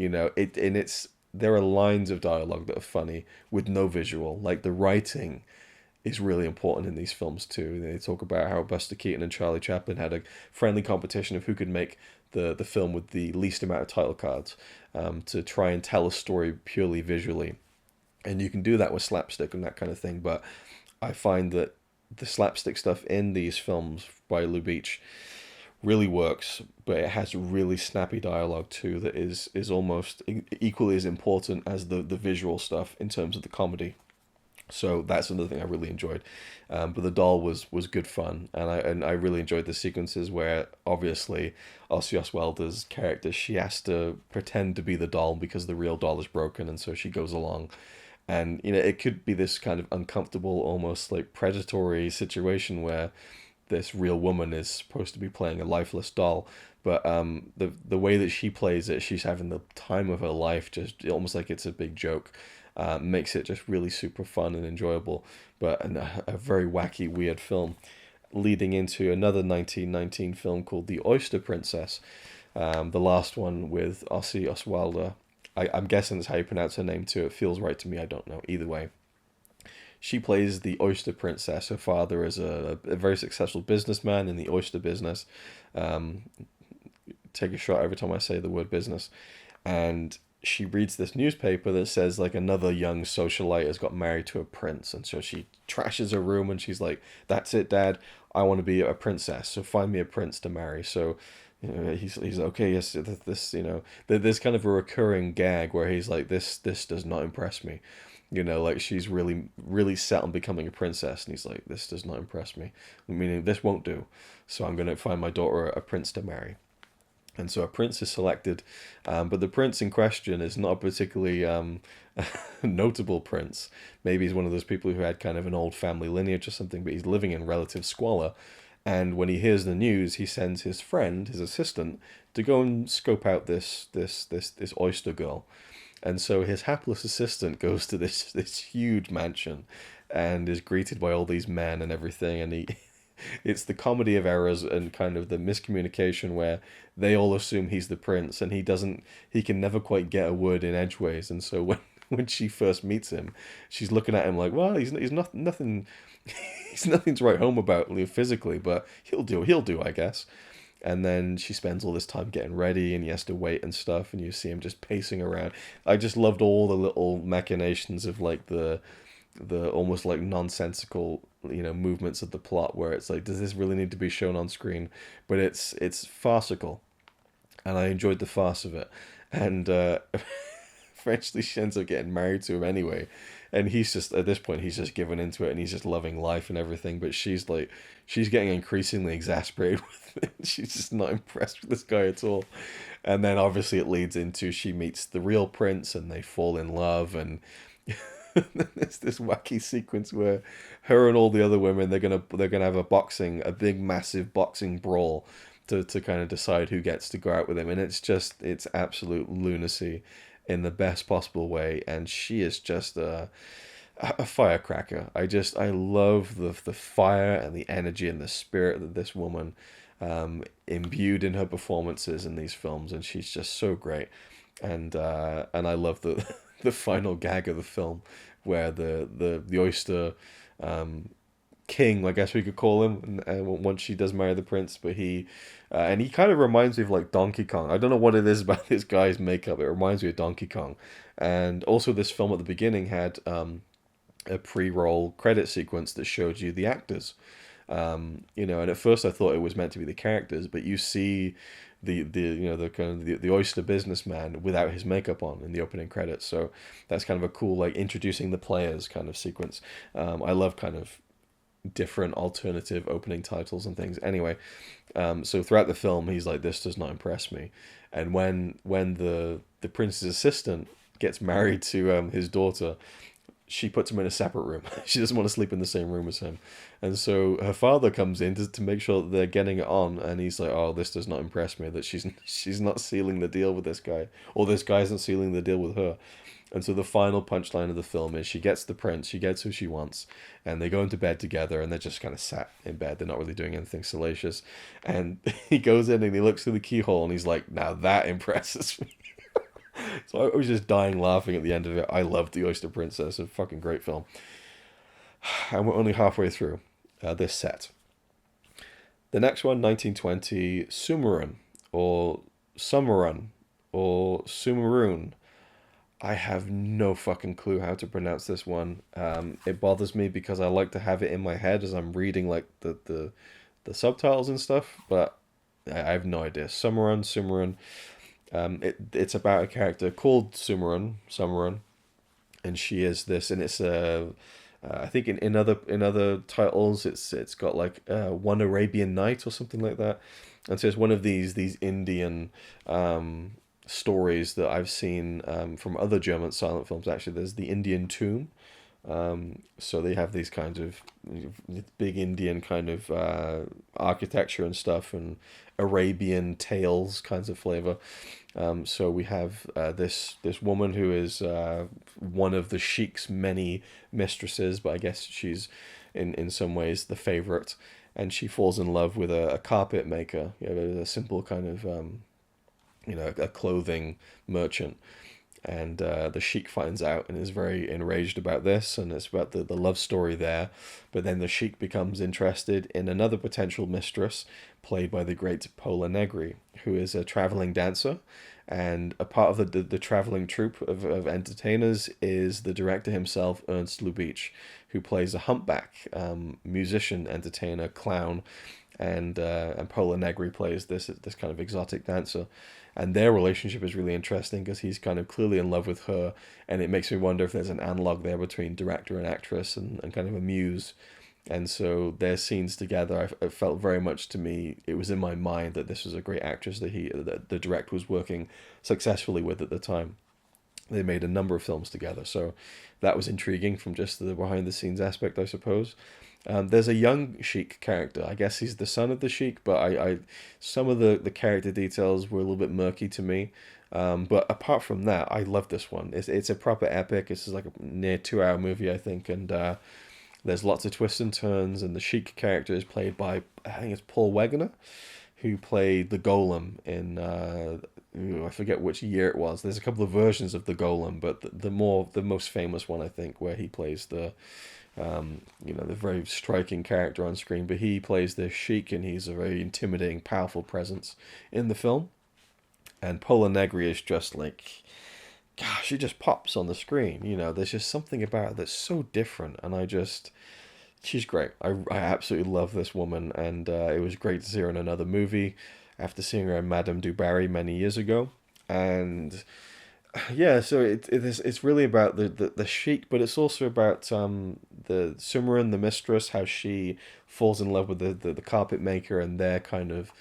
there are lines of dialogue that are funny with no visual. Like, the writing is really important in these films too. They talk about how Buster Keaton and Charlie Chaplin had a friendly competition of who could make the film with the least amount of title cards, to try and tell a story purely visually. And you can do that with slapstick and that kind of thing, but I find that the slapstick stuff in these films by Lou Beach really works, but it has really snappy dialogue too that is almost equally as important as the visual stuff in terms of the comedy. So that's another thing I really enjoyed. But the doll was good fun, and I really enjoyed the sequences where obviously Ossie Oswalda's character, she has to pretend to be the doll because the real doll is broken, and so she goes along. And it could be this kind of uncomfortable, almost like predatory situation where this real woman is supposed to be playing a lifeless doll, but the way that she plays it, she's having the time of her life, just almost like it's a big joke. Makes it just really super fun and enjoyable, but a very wacky, weird film, leading into another 1919 film called The Oyster Princess, the last one with Ossie Oswalda. I'm guessing that's how you pronounce her name too. It feels right to me. I don't know. Either way, she plays the Oyster Princess. Her father is a very successful businessman in the oyster business. Take a shot every time I say the word business. And she reads this newspaper that says like another young socialite has got married to a prince, and so she trashes her room and she's like, "That's it, Dad. I want to be a princess. So find me a prince to marry." So he's okay. Yes, this there's kind of a recurring gag where he's like, this does not impress me. Like, she's really set on becoming a princess, and he's like, this does not impress me. Meaning, this won't do. So I'm going to find my daughter a prince to marry. And so a prince is selected, but the prince in question is not a particularly notable prince. Maybe he's one of those people who had kind of an old family lineage or something, but he's living in relative squalor. And when he hears the news, he sends his friend, his assistant, to go and scope out this oyster girl. And so his hapless assistant goes to this huge mansion and is greeted by all these men and everything, and it's the comedy of errors and kind of the miscommunication where they all assume he's the prince, and he can never quite get a word in edgeways. And so when she first meets him, she's looking at him like, well, he's not nothing he's nothing to write home about physically, but he'll do, I guess. And then she spends all this time getting ready, and he has to wait and stuff, and you see him just pacing around. I just loved all the little machinations of like the almost like nonsensical movements of the plot, where it's like, does this really need to be shown on screen? But it's farcical, and I enjoyed the farce of it. And eventually she ends up getting married to him anyway, and he's just, at this point, he's just given into it, and he's just loving life and everything. But she's getting increasingly exasperated with it. She's just not impressed with this guy at all. And then obviously it leads into, she meets the real prince and they fall in love, and there's this wacky sequence where her and all the other women, they're gonna have a big massive boxing brawl to kind of decide who gets to go out with him. And it's absolute lunacy in the best possible way, and she is just a firecracker. I love the fire and the energy and the spirit that this woman imbued in her performances in these films, and she's just so great. And I love the final gag of the film, where the oyster king, I guess we could call him, once she does marry the prince, but he kind of reminds me of like Donkey Kong. I don't know what it is about this guy's makeup. It reminds me of Donkey Kong. And also this film at the beginning had a pre-roll credit sequence that showed you the actors. And at first I thought it was meant to be the characters, but you see the kind of the oyster businessman without his makeup on in the opening credits. So that's kind of a cool, like, introducing the players kind of sequence. I love kind of different alternative opening titles and things. Anyway, so throughout the film, he's like, this does not impress me. And when the prince's assistant gets married to his daughter, she puts him in a separate room. She doesn't want to sleep in the same room as him. And so her father comes in to make sure that they're getting it on, and he's like, "Oh, this does not impress me that she's not sealing the deal with this guy, or this guy isn't sealing the deal with her." And so the final punchline of the film is she gets the prince, she gets who she wants, and they go into bed together, and they're just kind of sat in bed. They're not really doing anything salacious. And he goes in and he looks through the keyhole, and he's like, "Now that impresses me." So I was just dying laughing at the end of it. I loved The Oyster Princess. A fucking great film. And we're only halfway through this set. The next one, 1920, Sumarun, or Sumarun, or Sumarun. I have no fucking clue how to pronounce this one. It bothers me because I like to have it in my head as I'm reading like the subtitles and stuff, but I have no idea. Sumarun, Sumarun. It's about a character called Sumarun, and she is this, and it's I think in other titles it's got like One Arabian Night or something like that, and so it's one of these Indian stories that I've seen from other German silent films. Actually, there's the Indian Tomb. So they have these kinds of big Indian kind of architecture and stuff, and Arabian tales kinds of flavor. So we have this woman who is one of the sheik's many mistresses, but I guess she's in some ways the favorite, and she falls in love with a carpet maker, a simple kind of a clothing merchant. And the sheik finds out and is very enraged about this, and it's about the love story there. But then the sheik becomes interested in another potential mistress, played by the great Pola Negri, who is a traveling dancer. And a part of the traveling troupe of entertainers is the director himself, Ernst Lubitsch, who plays a humpback musician, entertainer, clown. And Pola Negri plays this kind of exotic dancer. And their relationship is really interesting because he's kind of clearly in love with her, and it makes me wonder if there's an analog there between director and actress, and kind of a muse. And so their scenes together, it felt very much to me, it was in my mind that this was a great actress that the director was working successfully with at the time. They made a number of films together, so that was intriguing from just the behind the scenes aspect, I suppose. There's a young Sheik character. I guess he's the son of the Sheik, but I some of the character details were a little bit murky to me. But apart from that, I love this one. It's a proper epic. It's like a near 2 hour movie, I think, and there's lots of twists and turns. And the Sheik character is played by, I think it's Paul Wegener, who played the Golem in I forget which year it was. There's a couple of versions of the Golem, but the most famous one, I think, where he plays the very striking character on screen. But he plays the Sheik, and he's a very intimidating, powerful presence in the film. And Pola Negri is just like, gosh, she just pops on the screen. There's just something about her that's so different, and she's great. I absolutely love this woman, and it was great to see her in another movie after seeing her in Madame du Barry many years ago. And yeah, so it's really about the Sheik, but it's also about the Sumaran, the mistress, how she falls in love with the carpet maker, and their kind of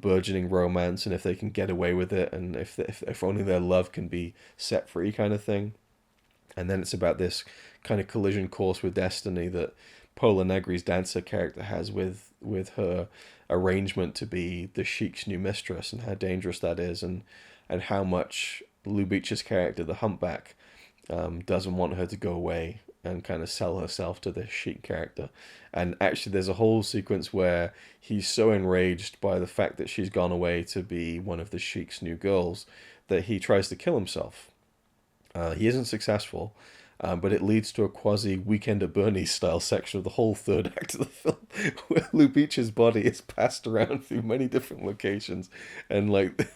burgeoning romance, and if they can get away with it, and if only their love can be set free, kind of thing. And then it's about this kind of collision course with destiny that Pola Negri's dancer character has with her arrangement to be the Sheik's new mistress, and how dangerous that is, and how much Lubitsch's character, the humpback, doesn't want her to go away and kind of sell herself to the Sheik character. And actually there's a whole sequence where he's so enraged by the fact that she's gone away to be one of the Sheik's new girls that he tries to kill himself. He isn't successful, but it leads to a quasi Weekend at Bernie's style section of the whole third act of the film, where Lubitsch's body is passed around through many different locations, and like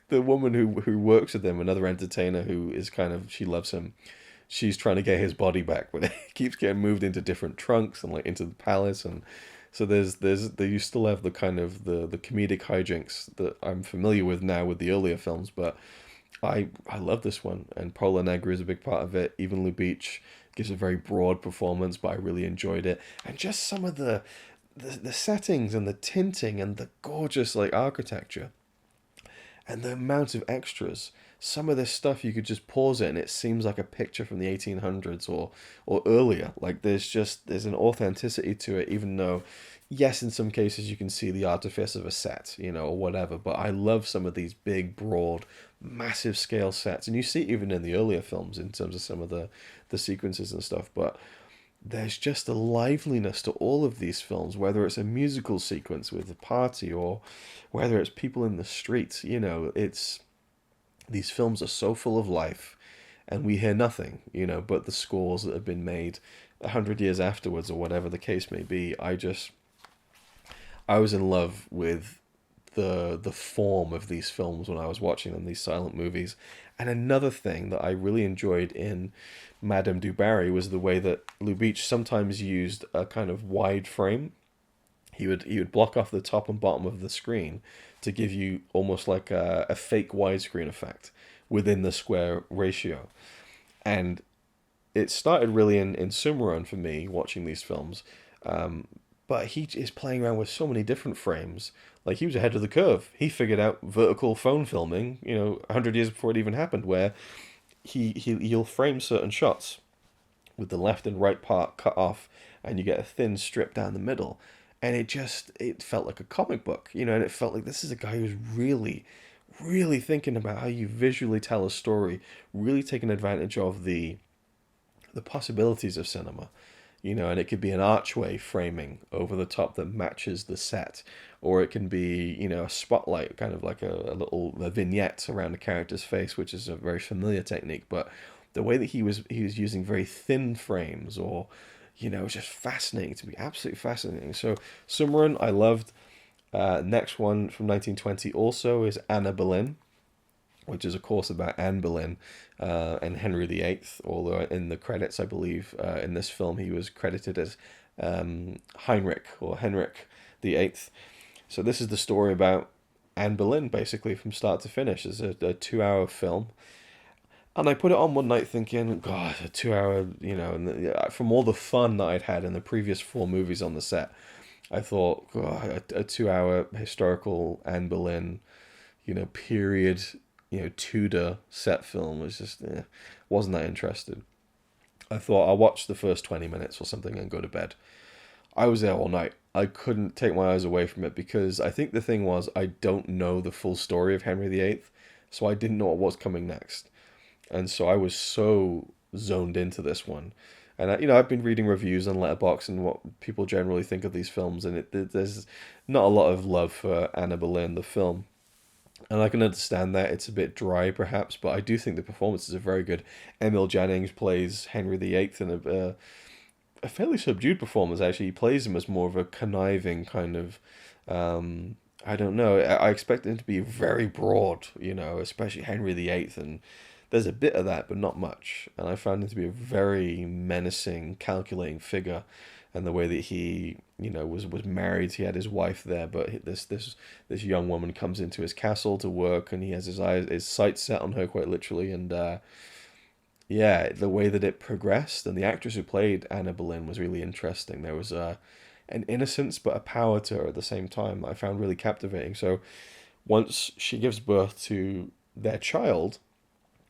the woman who works with him, another entertainer who is she loves him, she's trying to get his body back, but it keeps getting moved into different trunks and like into the palace. And so you still have the kind of the comedic hijinks that I'm familiar with now with the earlier films, but I love this one, and Pola Negri is a big part of it. Even Lubitsch gives a very broad performance, but I really enjoyed it. And just some of the settings and the tinting and the gorgeous like architecture and the amount of extras. some of this stuff you could just pause it and it seems like a picture from the 1800s or earlier. Like there's an authenticity to it, even though yes, in some cases you can see the artifice of a set, or whatever. But I love some of these big, broad, massive scale sets, and you see it even in the earlier films in terms of some of the sequences and stuff. But there's just a liveliness to all of these films, whether it's a musical sequence with a party or whether it's people in the streets. It's these films are so full of life, and we hear nothing, but the scores that have been made 100 years afterwards or whatever the case may be. I was in love with the form of these films when I was watching them, these silent movies. And another thing that I really enjoyed in Madame du Barry was the way that Lubitsch sometimes used a kind of wide frame. He would block off the top and bottom of the screen to give you almost like a fake widescreen effect within the square ratio. And it started really in Cimarron for me watching these films. But he is playing around with so many different frames. Like he was ahead of the curve. He figured out vertical phone filming, 100 years before it even happened, where he'll frame certain shots with the left and right part cut off, and you get a thin strip down the middle, and it felt like a comic book, and it felt like this is a guy who's really, really thinking about how you visually tell a story, really taking advantage of the possibilities of cinema. And it could be an archway framing over the top that matches the set, or it can be, a spotlight, kind of like a little vignette around a character's face, which is a very familiar technique. But the way that he was using very thin frames, or, it was just fascinating to me, absolutely fascinating. So Cimarron, I loved. Next one from 1920 also is Anna Boleyn, which is, of course, about Anne Boleyn and Henry VIII, although in the credits, I believe, in this film, he was credited as Heinrich or Henrik VIII. So this is the story about Anne Boleyn, basically, from start to finish. It's a 2-hour film. And I put it on one night thinking, God, a 2-hour, and from all the fun that I'd had in the previous 4 movies on the set, I thought, God, a 2-hour historical Anne Boleyn, period, Tudor set film was just, wasn't that interested. I thought I'll watch the first 20 minutes or something and go to bed. I was there all night. I couldn't take my eyes away from it because I think the thing was I don't know the full story of Henry VIII, so I didn't know what was coming next. And so I was so zoned into this one. And I've been reading reviews on Letterboxd and what people generally think of these films, and there's not a lot of love for Anna Boleyn, the film. And I can understand that it's a bit dry, perhaps, but I do think the performances are very good. Emil Jannings plays Henry VIII in a fairly subdued performance, actually. He plays him as more of a conniving kind of, I don't know. I expect him to be very broad, especially Henry VIII, and there's a bit of that, but not much. And I found him to be a very menacing, calculating figure. And the way that he, was married, he had his wife there, but this young woman comes into his castle to work, and he has his sights set on her quite literally. And yeah, the way that it progressed, and the actress who played Anna Boleyn was really interesting. There was an innocence but a power to her at the same time I found really captivating. So once she gives birth to their child,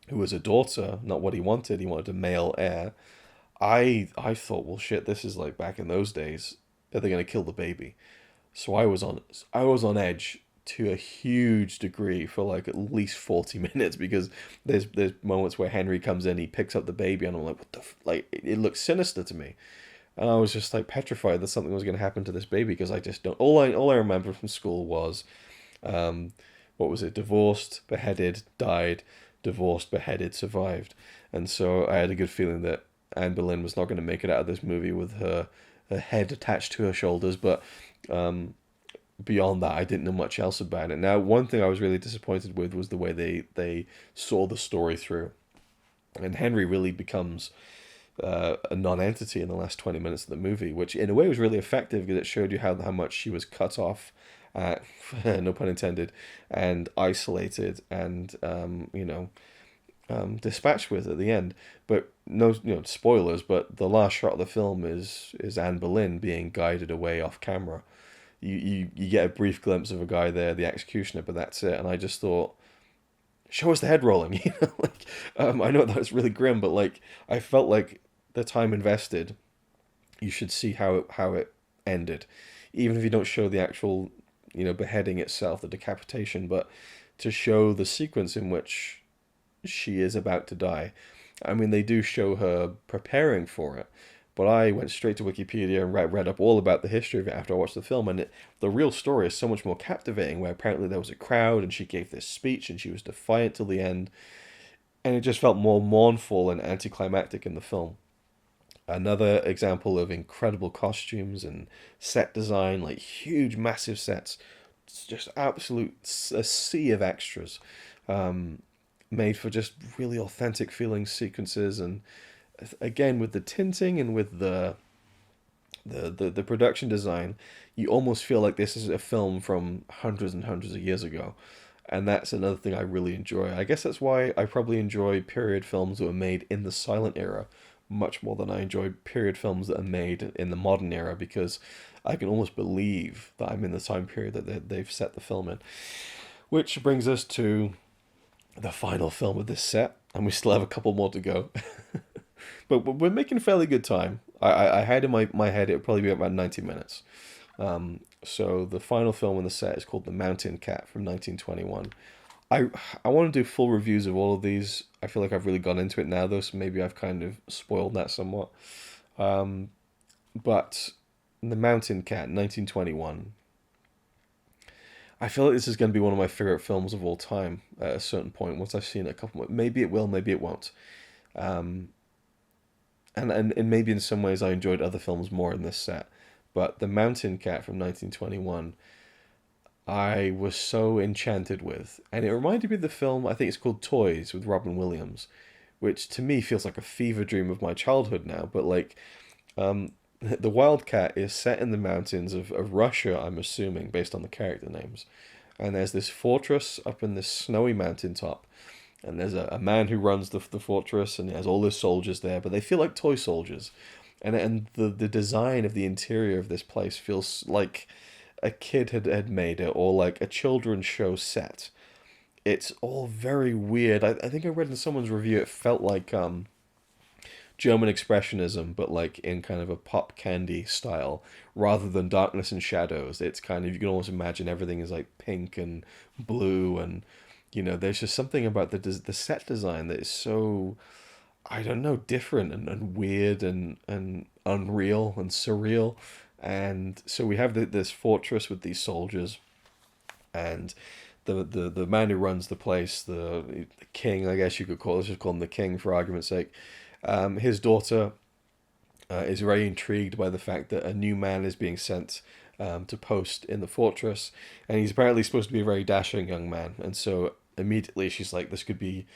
who was a daughter, not what he wanted a male heir. I thought, well, shit, this is like back in those days. Are they going to kill the baby? So I was on edge to a huge degree for like at least 40 minutes because there's moments where Henry comes in, he picks up the baby, and I'm like, what the like it looks sinister to me. And I was just like petrified that something was going to happen to this baby because I just don't. All I remember from school was, what was it? Divorced, beheaded, died. Divorced, beheaded, survived. And so I had a good feeling that Anne Boleyn was not going to make it out of this movie with her head attached to her shoulders. But beyond that, I didn't know much else about it. Now, one thing I was really disappointed with was the way they saw the story through. And Henry really becomes a non-entity in the last 20 minutes of the movie, which in a way was really effective because it showed you how much she was cut off, no pun intended, and isolated and, dispatched with at the end. But no, spoilers, but the last shot of the film is Anne Boleyn being guided away off camera. You get a brief glimpse of a guy there, the executioner, but that's it. And I just thought, show us the head rolling. Like, I know that was really grim, but like I felt like the time invested, you should see how it ended, even if you don't show the actual, beheading itself, the decapitation, but to show the sequence in which she is about to die. I mean, they do show her preparing for it, but I went straight to Wikipedia and read up all about the history of it after I watched the film, and the real story is so much more captivating. Where apparently there was a crowd, and she gave this speech, and she was defiant till the end, and it just felt more mournful and anticlimactic in the film. Another example of incredible costumes and set design, like huge, massive sets. It's just absolute a sea of extras, made for just really authentic feeling sequences. And again, with the tinting and with the production design, you almost feel like this is a film from hundreds and hundreds of years ago. And that's another thing I really enjoy. I guess that's why I probably enjoy period films that were made in the silent era much more than I enjoy period films that are made in the modern era, because I can almost believe that I'm in the time period that they've set the film in. Which brings us to the final film of this set, and we still have a couple more to go. But we're making fairly good time. I had in my head it would probably be about 90 minutes. So the final film in the set is called The Mountain Cat from 1921. I want to do full reviews of all of these. I feel like I've really gone into it now, though, so maybe I've kind of spoiled that somewhat. But The Mountain Cat, 1921. I feel like this is going to be one of my favorite films of all time at a certain point. Once I've seen it a couple more, maybe it will, maybe it won't. And maybe in some ways I enjoyed other films more in this set. But The Mountain Cat from 1921, I was so enchanted with. And it reminded me of the film, I think it's called Toys with Robin Williams, which to me feels like a fever dream of my childhood now. But like, the Wildcat is set in the mountains of Russia, I'm assuming, based on the character names. And there's this fortress up in this snowy mountaintop. And there's a man who runs the fortress, and he has all his soldiers there, but they feel like toy soldiers. And the design of the interior of this place feels like a kid had made it, or like a children's show set. It's all very weird. I think I read in someone's review it felt like German expressionism, but like in kind of a pop candy style, rather than darkness and shadows. It's kind of, you can almost imagine everything is like pink and blue, and there's just something about the set design that is so, I don't know, different and weird and unreal and surreal. And so we have this fortress with these soldiers, and the man who runs the place, the king, I guess you could call, let's just call him the king for argument's sake. His daughter is very intrigued by the fact that a new man is being sent to post in the fortress, and he's apparently supposed to be a very dashing young man. And so immediately she's like, this could be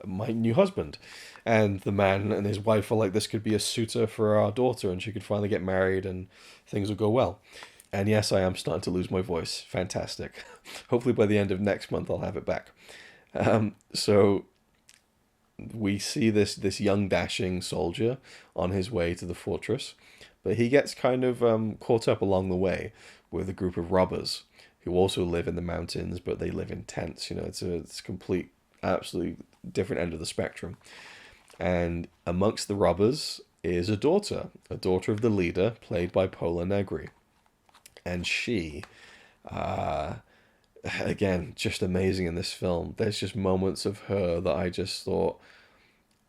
my new husband. And the man and his wife are like, this could be a suitor for our daughter, and she could finally get married and things will go well. And yes, I am starting to lose my voice. Fantastic. Hopefully by the end of next month I'll have it back. So we see this young dashing soldier on his way to the fortress, but he gets kind of caught up along the way with a group of robbers who also live in the mountains, but they live in tents. It's a complete, absolutely different end of the spectrum. And amongst the robbers is a daughter of the leader, played by Pola Negri. And she, again, just amazing in this film. There's just moments of her that I just thought,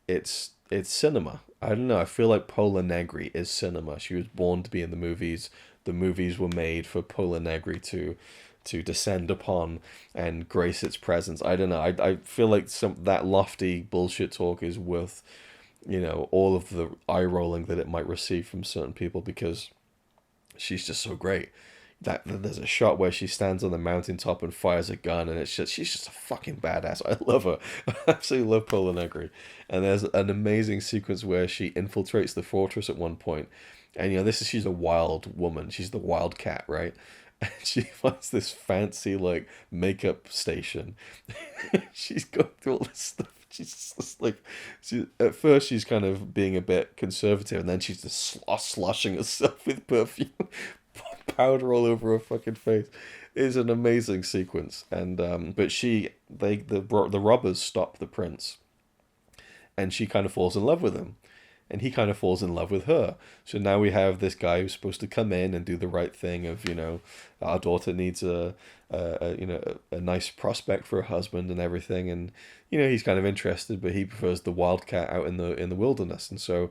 it's cinema. I don't know. I feel like Pola Negri is cinema. She was born to be in the movies. The movies were made for Pola Negri to descend upon and grace its presence. I don't know. I feel like that lofty bullshit talk is worth, all of the eye rolling that it might receive from certain people, because she's just so great. That there's a shot where she stands on the mountaintop and fires a gun, and she's just a fucking badass. I love her. I absolutely love Pola Negri. And there's an amazing sequence where she infiltrates the fortress at one point, and she's a wild woman. She's the wild cat, right? And she finds this fancy like makeup station. She's going through all this stuff. She's just like, at first she's kind of being a bit conservative, and then she's just sloshing herself with perfume. powder all over her fucking face. It's an amazing sequence, and but the robbers stop the prince, and she kind of falls in love with him, and he kind of falls in love with her. So now we have this guy who's supposed to come in and do the right thing of, our daughter needs a nice prospect for a husband and everything, and he's kind of interested, but he prefers the wildcat out in the wilderness. And so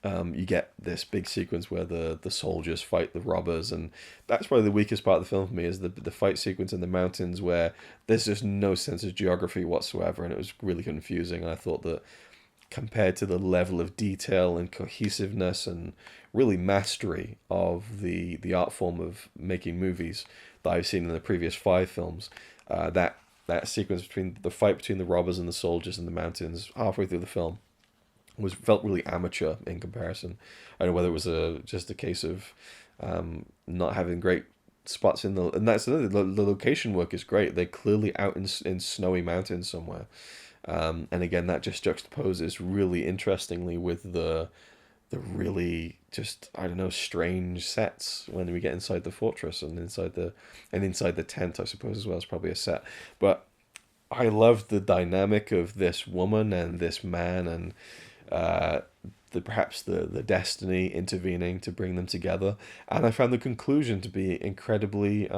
you get this big sequence where the soldiers fight the robbers, and that's probably the weakest part of the film for me, is the fight sequence in the mountains, where there's just no sense of geography whatsoever, and it was really confusing. And I thought that, compared to the level of detail and cohesiveness and really mastery of the art form of making movies that I've seen in the previous 5 films, that sequence between the fight between the robbers and the soldiers in the mountains halfway through the film felt really amateur in comparison. I don't know whether it was just a case of not having great spots and that's another, the location work is great. They're clearly out in snowy mountains somewhere. And again, that just juxtaposes really interestingly with the really just, I don't know, strange sets when we get inside the fortress and inside the tent, I suppose, as well, is probably a set. But I loved the dynamic of this woman and this man, and perhaps the destiny intervening to bring them together. And I found the conclusion to be incredibly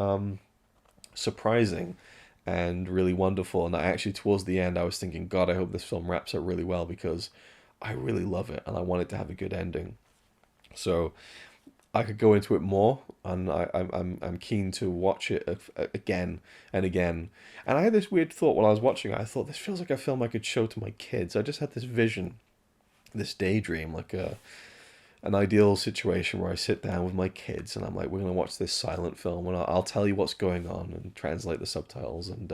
surprising and really wonderful. And I actually, towards the end, I was thinking, God, I hope this film wraps up really well, because I really love it and I want it to have a good ending. So I could go into it more, and I'm keen to watch it again and again. And I had this weird thought while I was watching it. I thought, this feels like a film I could show to my kids. I just had this vision, this daydream, like an ideal situation where I sit down with my kids and I'm like, we're going to watch this silent film, and I'll tell you what's going on and translate the subtitles, and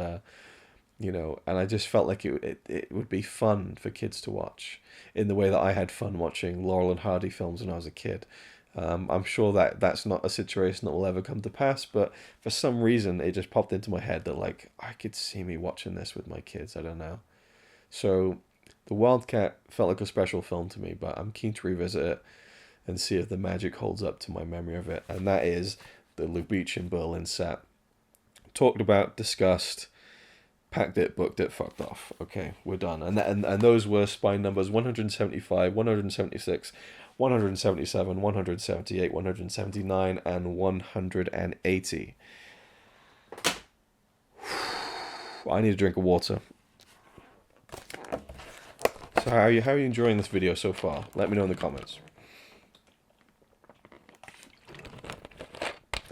and I just felt like it would be fun for kids to watch in the way that I had fun watching Laurel and Hardy films when I was a kid. I'm sure that that's not a situation that will ever come to pass, but for some reason it just popped into my head that, like, I could see me watching this with my kids. I don't know. So The Wildcat felt like a special film to me, but I'm keen to revisit it and see if the magic holds up to my memory of it. And that is the Lubitsch in Berlin set. Talked about, discussed, packed it, booked it, fucked off. Okay, we're done. And those were spine numbers 175, 176, 177, 178, 179, and 180. I need a drink of water. So how are you enjoying this video so far? Let me know in the comments.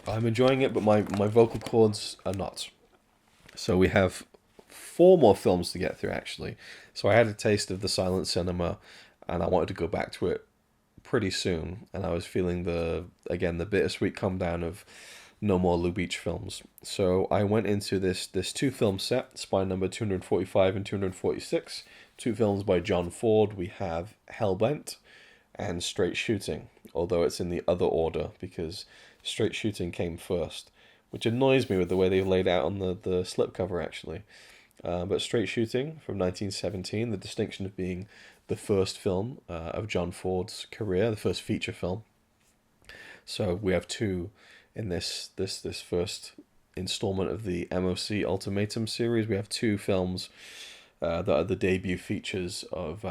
I'm enjoying it, but my vocal cords are not. So we have 4 more films to get through, actually. So I had a taste of the silent cinema, and I wanted to go back to it pretty soon. And I was feeling the bittersweet come down of no more Lubitsch films. So I went into this 2-film set, spine number 245 and 246. 2 films by John Ford. We have Hellbent and Straight Shooting, although it's in the other order because Straight Shooting came first, which annoys me with the way they've laid out on the slipcover, actually. But Straight Shooting from 1917, the distinction of being the first film of John Ford's career, the first feature film. So we have 2 in this first installment of the MOC Ultimatum series. We have 2 films that are the debut features of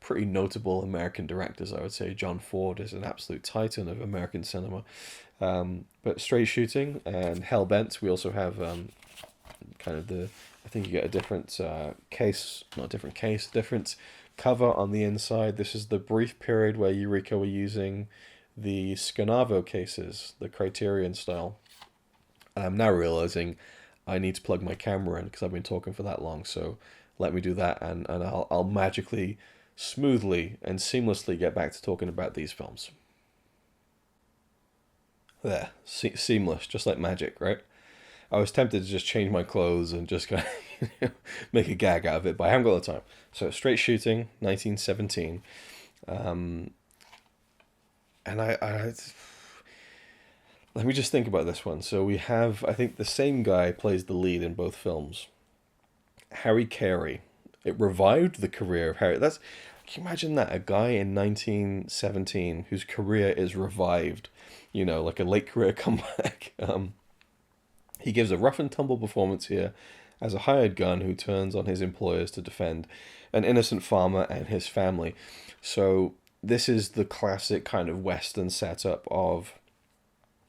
pretty notable American directors, I would say. John Ford is an absolute titan of American cinema. But Straight Shooting and Hellbent, we also have I think you get a different different cover on the inside. This is the brief period where Eureka were using the Scanavo cases, the Criterion style. And I'm now realizing I need to plug my camera in because I've been talking for that long. So let me do that, and I'll magically, smoothly, and seamlessly get back to talking about these films. There, seamless, just like magic, right? I was tempted to just change my clothes and just kind of make a gag out of it, but I haven't got the time. So Straight Shooting, 1917. And I let me just think about this one. So we have, I think the same guy plays the lead in both films. Harry Carey. It revived the career of Harry. Can you imagine that? A guy in 1917 whose career is revived, like a late career comeback. He gives a rough and tumble performance here as a hired gun who turns on his employers to defend an innocent farmer and his family. So this is the classic kind of Western setup of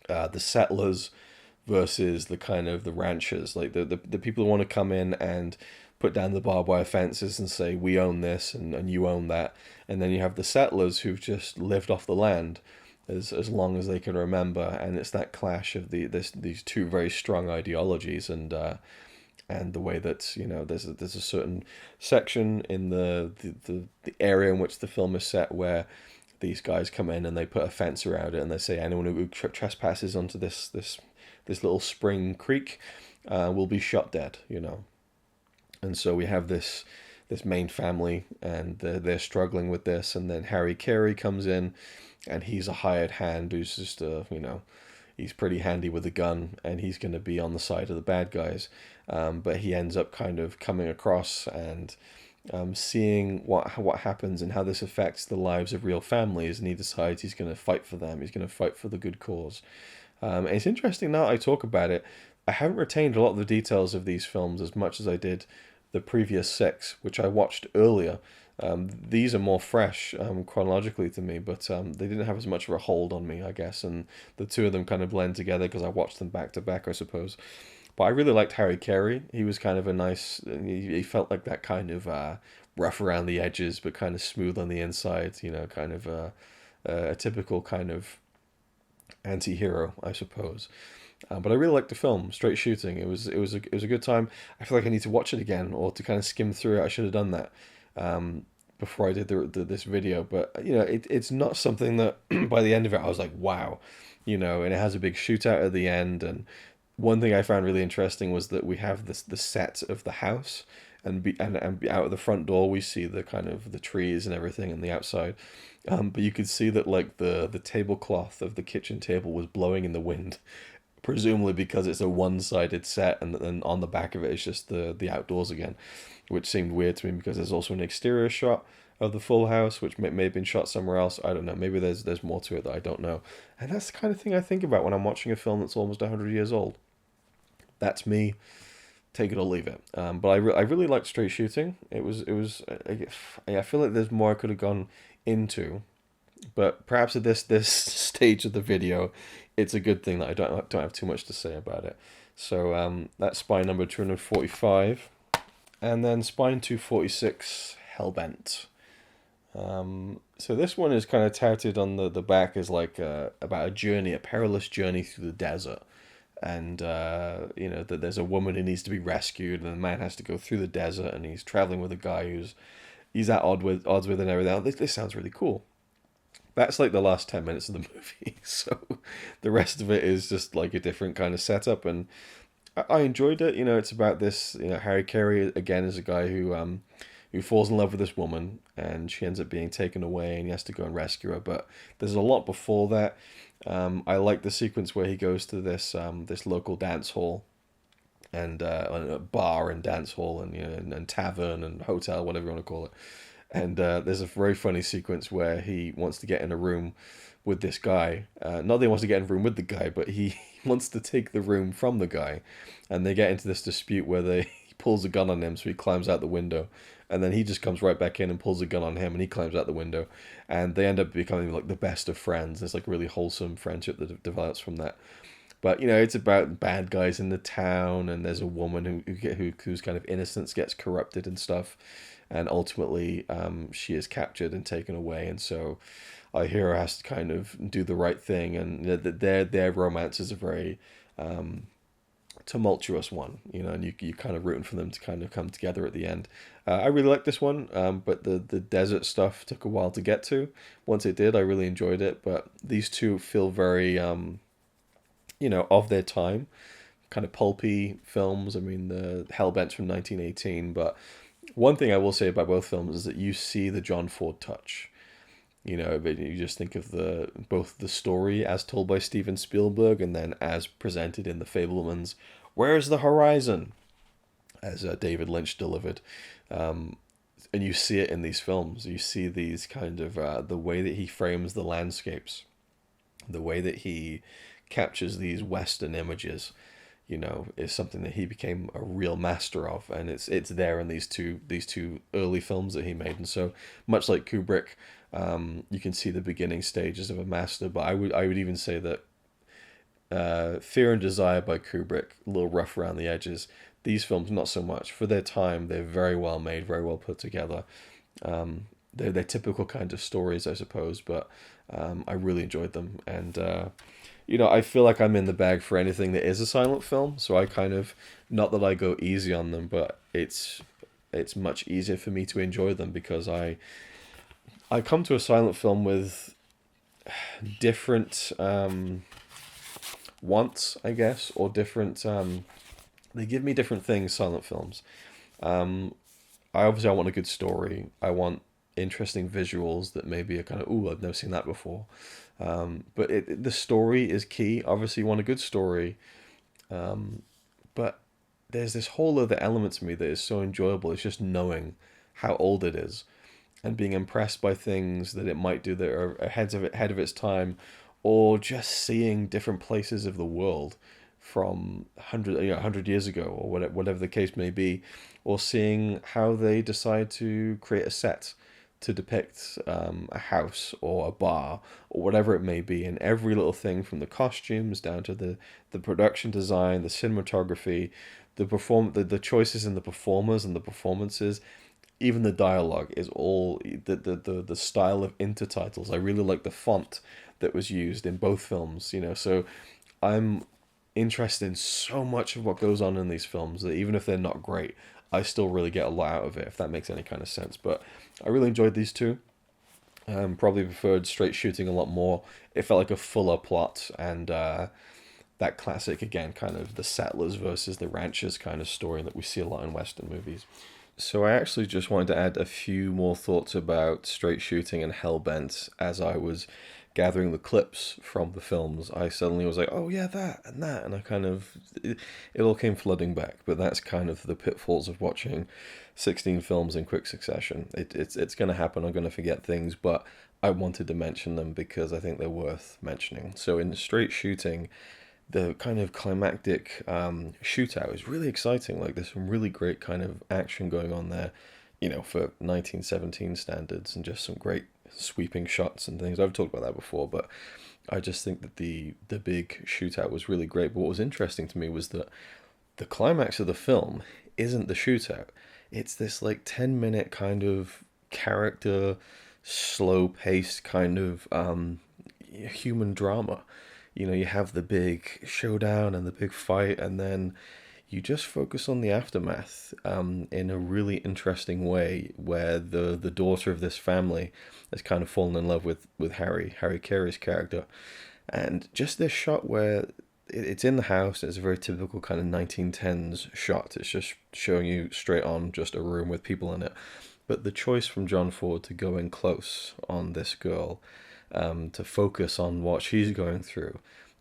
the settlers versus the kind of the ranchers, like the people who want to come in and put down the barbed wire fences and say we own this and you own that, and then you have the settlers who've just lived off the land as long as they can remember, and it's that clash of these two very strong ideologies, and the way that there's a certain section in the area in which the film is set where these guys come in and they put a fence around it and they say anyone who trespasses onto this little spring creek will be shot dead, And so we have this main family, and they're struggling with this, and then Harry Carey comes in, and he's a hired hand who's just he's pretty handy with a gun, and he's going to be on the side of the bad guys, but he ends up kind of coming across and seeing what happens and how this affects the lives of real families, and he decides he's going to fight for them. He's going to fight for the good cause. And it's interesting now I talk about it. I haven't retained a lot of the details of these films as much as I did the previous six, which I watched earlier. These are more fresh chronologically to me, but they didn't have as much of a hold on me, I guess, and the two of them kind of blend together because I watched them back to back, I suppose. But I really liked Harry Carey. He was kind of a nice, he felt like that kind of rough around the edges, but kind of smooth on the inside, kind of a typical kind of anti-hero, I suppose. But I really liked the film, Straight Shooting. It was a good time. I feel like I need to watch it again or to kind of skim through it. I should have done that before I did this video. But it's not something that by the end of it I was like, wow, and it has a big shootout at the end. And one thing I found really interesting was that we have the set of the house, and out of the front door we see the kind of the trees and everything and the outside. But you could see that like the tablecloth of the kitchen table was blowing in the wind, presumably because it's a one-sided set, and then on the back of it is just the outdoors again, which seemed weird to me because there's also an exterior shot of the full house, which may have been shot somewhere else. I don't know. Maybe there's more to it that I don't know. And that's the kind of thing I think about when I'm watching a film that's almost 100 years old. That's me. Take it or leave it. But I really liked Straight Shooting. It was I feel like there's more I could have gone into, but perhaps at this stage of the video, it's a good thing that I don't have too much to say about it. So that's spine number 245, and then spine 246, Hellbent. So this one is kind of touted on the back as like about a perilous journey through the desert. And that there's a woman who needs to be rescued, and the man has to go through the desert, and he's traveling with a guy he's at odds with and everything. This sounds really cool. That's like the last 10 minutes of the movie, so the rest of it is just like a different kind of setup, and I enjoyed it. It's about this. Harry Carey again is a guy who falls in love with this woman, and she ends up being taken away, and he has to go and rescue her. But there's a lot before that. I like the sequence where he goes to this local dance hall, and a bar and dance hall, and tavern and hotel, whatever you want to call it. And there's a very funny sequence where he wants to get in a room with this guy. Not that he wants to get in a room with the guy, but he wants to take the room from the guy. And they get into this dispute where he pulls a gun on him, so he climbs out the window. And then he just comes right back in and pulls a gun on him, and he climbs out the window. And they end up becoming like the best of friends. There's like a really wholesome friendship that develops from that. But it's about bad guys in the town, and there's a woman whose kind of innocence gets corrupted and stuff, and ultimately she is captured and taken away, and so our hero has to kind of do the right thing, and their romance is a very tumultuous one, and you kind of rooting for them to kind of come together at the end. I really like this one, but the desert stuff took a while to get to. Once it did, I really enjoyed it, but these two feel very of their time, kind of pulpy films. I mean, the Hellbent's from 1918, but one thing I will say about both films is that you see the John Ford touch. But you just think of both the story as told by Steven Spielberg and then as presented in The Fabelmans, "Where's the Horizon?" as David Lynch delivered. and you see it in these films. You see these kind of the way that he frames the landscapes, the way that he captures these Western images, is something that he became a real master of, and it's there in these two early films that he made. And so, much like Kubrick, you can see the beginning stages of a master. But I would even say that Fear and Desire by Kubrick, a little rough around the edges. These films, not so much. For their time, they're very well made, very well put together. They're typical kind of stories, I suppose, but I really enjoyed them. And, I feel like I'm in the bag for anything that is a silent film. So I kind of, not that I go easy on them, but it's much easier for me to enjoy them because I come to a silent film with different wants, I guess, or different. They give me different things. Silent films. I want a good story. I want interesting visuals that maybe are kind of, ooh, I've never seen that before. But the story is key. Obviously, you want a good story. But there's this whole other element to me that is so enjoyable. It's just knowing how old it is and being impressed by things that it might do that are ahead of its time, or just seeing different places of the world from 100 years ago, or whatever the case may be, or seeing how they decide to create a set to depict a house or a bar or whatever it may be, and every little thing from the costumes down to the production design, the cinematography, the choices in the performers and the performances, even the dialogue is all the style of intertitles. I really like the font that was used in both films, so I'm interested in so much of what goes on in these films that even if they're not great, I still really get a lot out of it, if that makes any kind of sense. But I really enjoyed these two. Probably preferred Straight Shooting a lot more. It felt like a fuller plot, and that classic, again, kind of the settlers versus the ranchers kind of story that we see a lot in Western movies. So I actually just wanted to add a few more thoughts about Straight Shooting and Hellbent as I was gathering the clips from the films. I suddenly was like, oh yeah, that, and I kind of, it all came flooding back. But that's kind of the pitfalls of watching 16 films in quick succession. It's going to happen. I'm going to forget things, but I wanted to mention them because I think they're worth mentioning. So in Straight Shooting, the kind of climactic shootout is really exciting. Like, there's some really great kind of action going on there, for 1917 standards, and just some great sweeping shots and things. I've talked about that before, but I just think that the big shootout was really great. But what was interesting to me was that the climax of the film isn't the shootout. It's this like 10-minute kind of character, slow-paced kind of human drama. You have the big showdown and the big fight, and then you just focus on the aftermath in a really interesting way, where the daughter of this family has kind of fallen in love with Harry Carey's character. And just this shot where it's in the house, it's a very typical kind of 1910s shot. It's just showing you straight on just a room with people in it. But the choice from John Ford to go in close on this girl, to focus on what she's going through,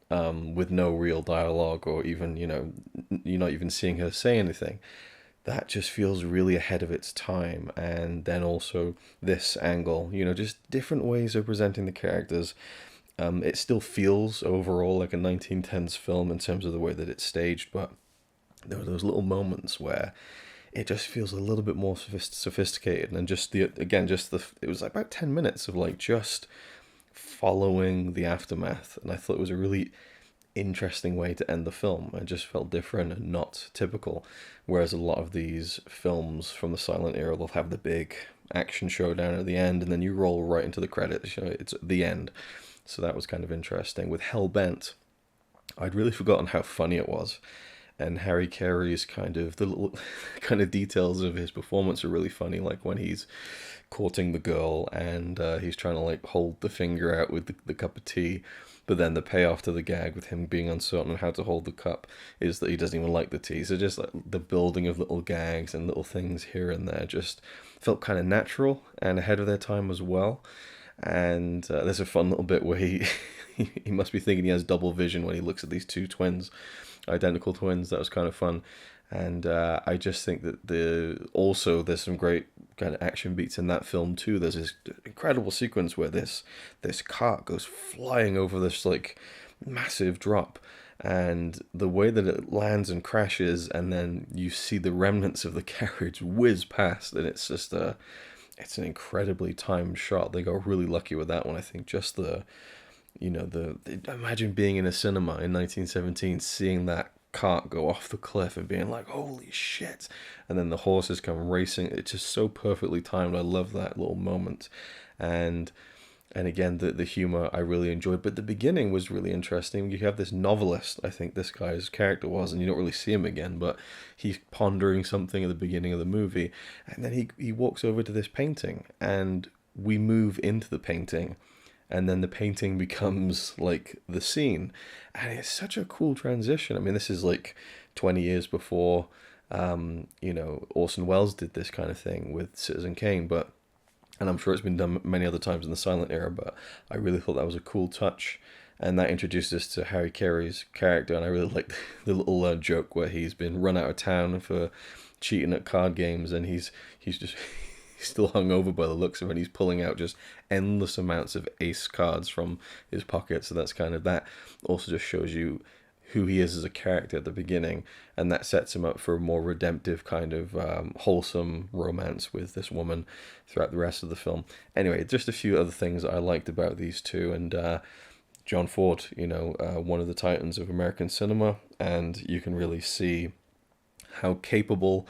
with no real dialogue, or even, you're not even seeing her say anything, that just feels really ahead of its time. And then also this angle, just different ways of presenting the characters. It still feels overall like a 1910s film in terms of the way that it's staged, but there were those little moments where it just feels a little bit more sophisticated, and just it was like about 10 minutes of like just following the aftermath, and I thought it was a really interesting way to end the film. It just felt different and not typical, whereas a lot of these films from the silent era, they'll have the big action showdown at the end, and then you roll right into the credits. It's at the end. So that was kind of interesting. With Hellbent, I'd really forgotten how funny it was, and Harry Carey's kind of the little kind of details of his performance are really funny, like when he's courting the girl and he's trying to like hold the finger out with the cup of tea, but then the payoff to the gag with him being uncertain on how to hold the cup is that he doesn't even like the tea. So just like the building of little gags and little things here and there just felt kind of natural and ahead of their time as well. And there's a fun little bit where he must be thinking he has double vision when he looks at these two twins, identical twins. That was kind of fun. And I just think that there's some great kind of action beats in that film too. There's this incredible sequence where this cart goes flying over this like massive drop, and the way that it lands and crashes, and then you see the remnants of the carriage whiz past, and it's an incredibly timed shot. They got really lucky with that one. I think just imagine being in a cinema in 1917, seeing that cart go off the cliff and being like, holy shit, and then the horses come racing. It's just so perfectly timed. I love that little moment. And again, the humor I really enjoyed, but the beginning was really interesting. You have this novelist, I think this guy's character was, and you don't really see him again, but he's pondering something at the beginning of the movie, and then he walks over to this painting, and we move into the painting, and then the painting becomes like the scene, and it's such a cool transition. I mean, this is like 20 years before Orson Welles did this kind of thing with Citizen Kane, and I'm sure it's been done many other times in the silent era, but I really thought that was a cool touch. And that introduced us to Harry Carey's character, and I really liked the little joke where he's been run out of town for cheating at card games, and he's just he's still hungover by the looks of it. And he's pulling out just endless amounts of ace cards from his pocket. So that's kind of that. Also, just shows you who he is as a character at the beginning, and that sets him up for a more redemptive kind of wholesome romance with this woman throughout the rest of the film. Anyway, just a few other things that I liked about these two, and John Ford, one of the titans of American cinema, and you can really see how capable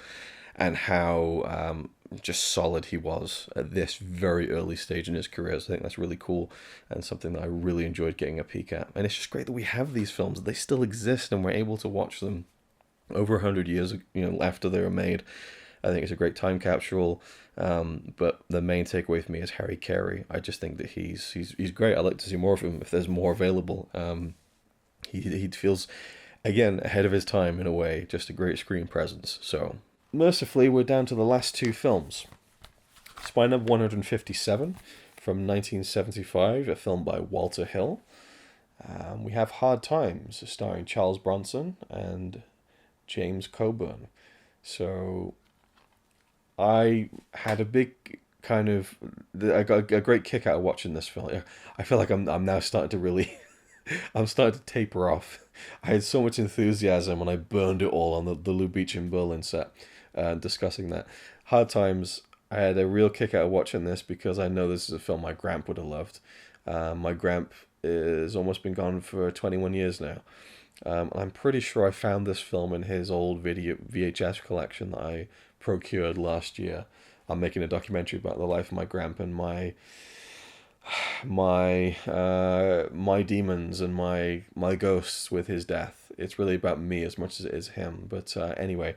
and how just solid he was at this very early stage in his career. So I think that's really cool and something that I really enjoyed getting a peek at. And it's just great that we have these films, they still exist, and we're able to watch them over 100 years, after they were made. I think it's a great time capsule. But the main takeaway for me is Harry Carey. I just think that he's great. I'd like to see more of him if there's more available. He feels, again, ahead of his time in a way, just a great screen presence. So mercifully, we're down to the last two films. Spy Number 157 from 1975, a film by Walter Hill. We have Hard Times, starring Charles Bronson and James Coburn. So I had a big I got a great kick out of watching this film. I feel like I'm now starting to really, I'm starting to taper off. I had so much enthusiasm when I burned it all on the Lou Beach in Berlin set, discussing that. Hard Times, I had a real kick out of watching this because I know this is a film my gramp would have loved. My gramp is almost been gone for 21 years now. I'm pretty sure I found this film in his old VHS collection that I procured last year. I'm making a documentary about the life of my gramp and my demons and my ghosts with his death. It's really about me as much as it is him. But anyway,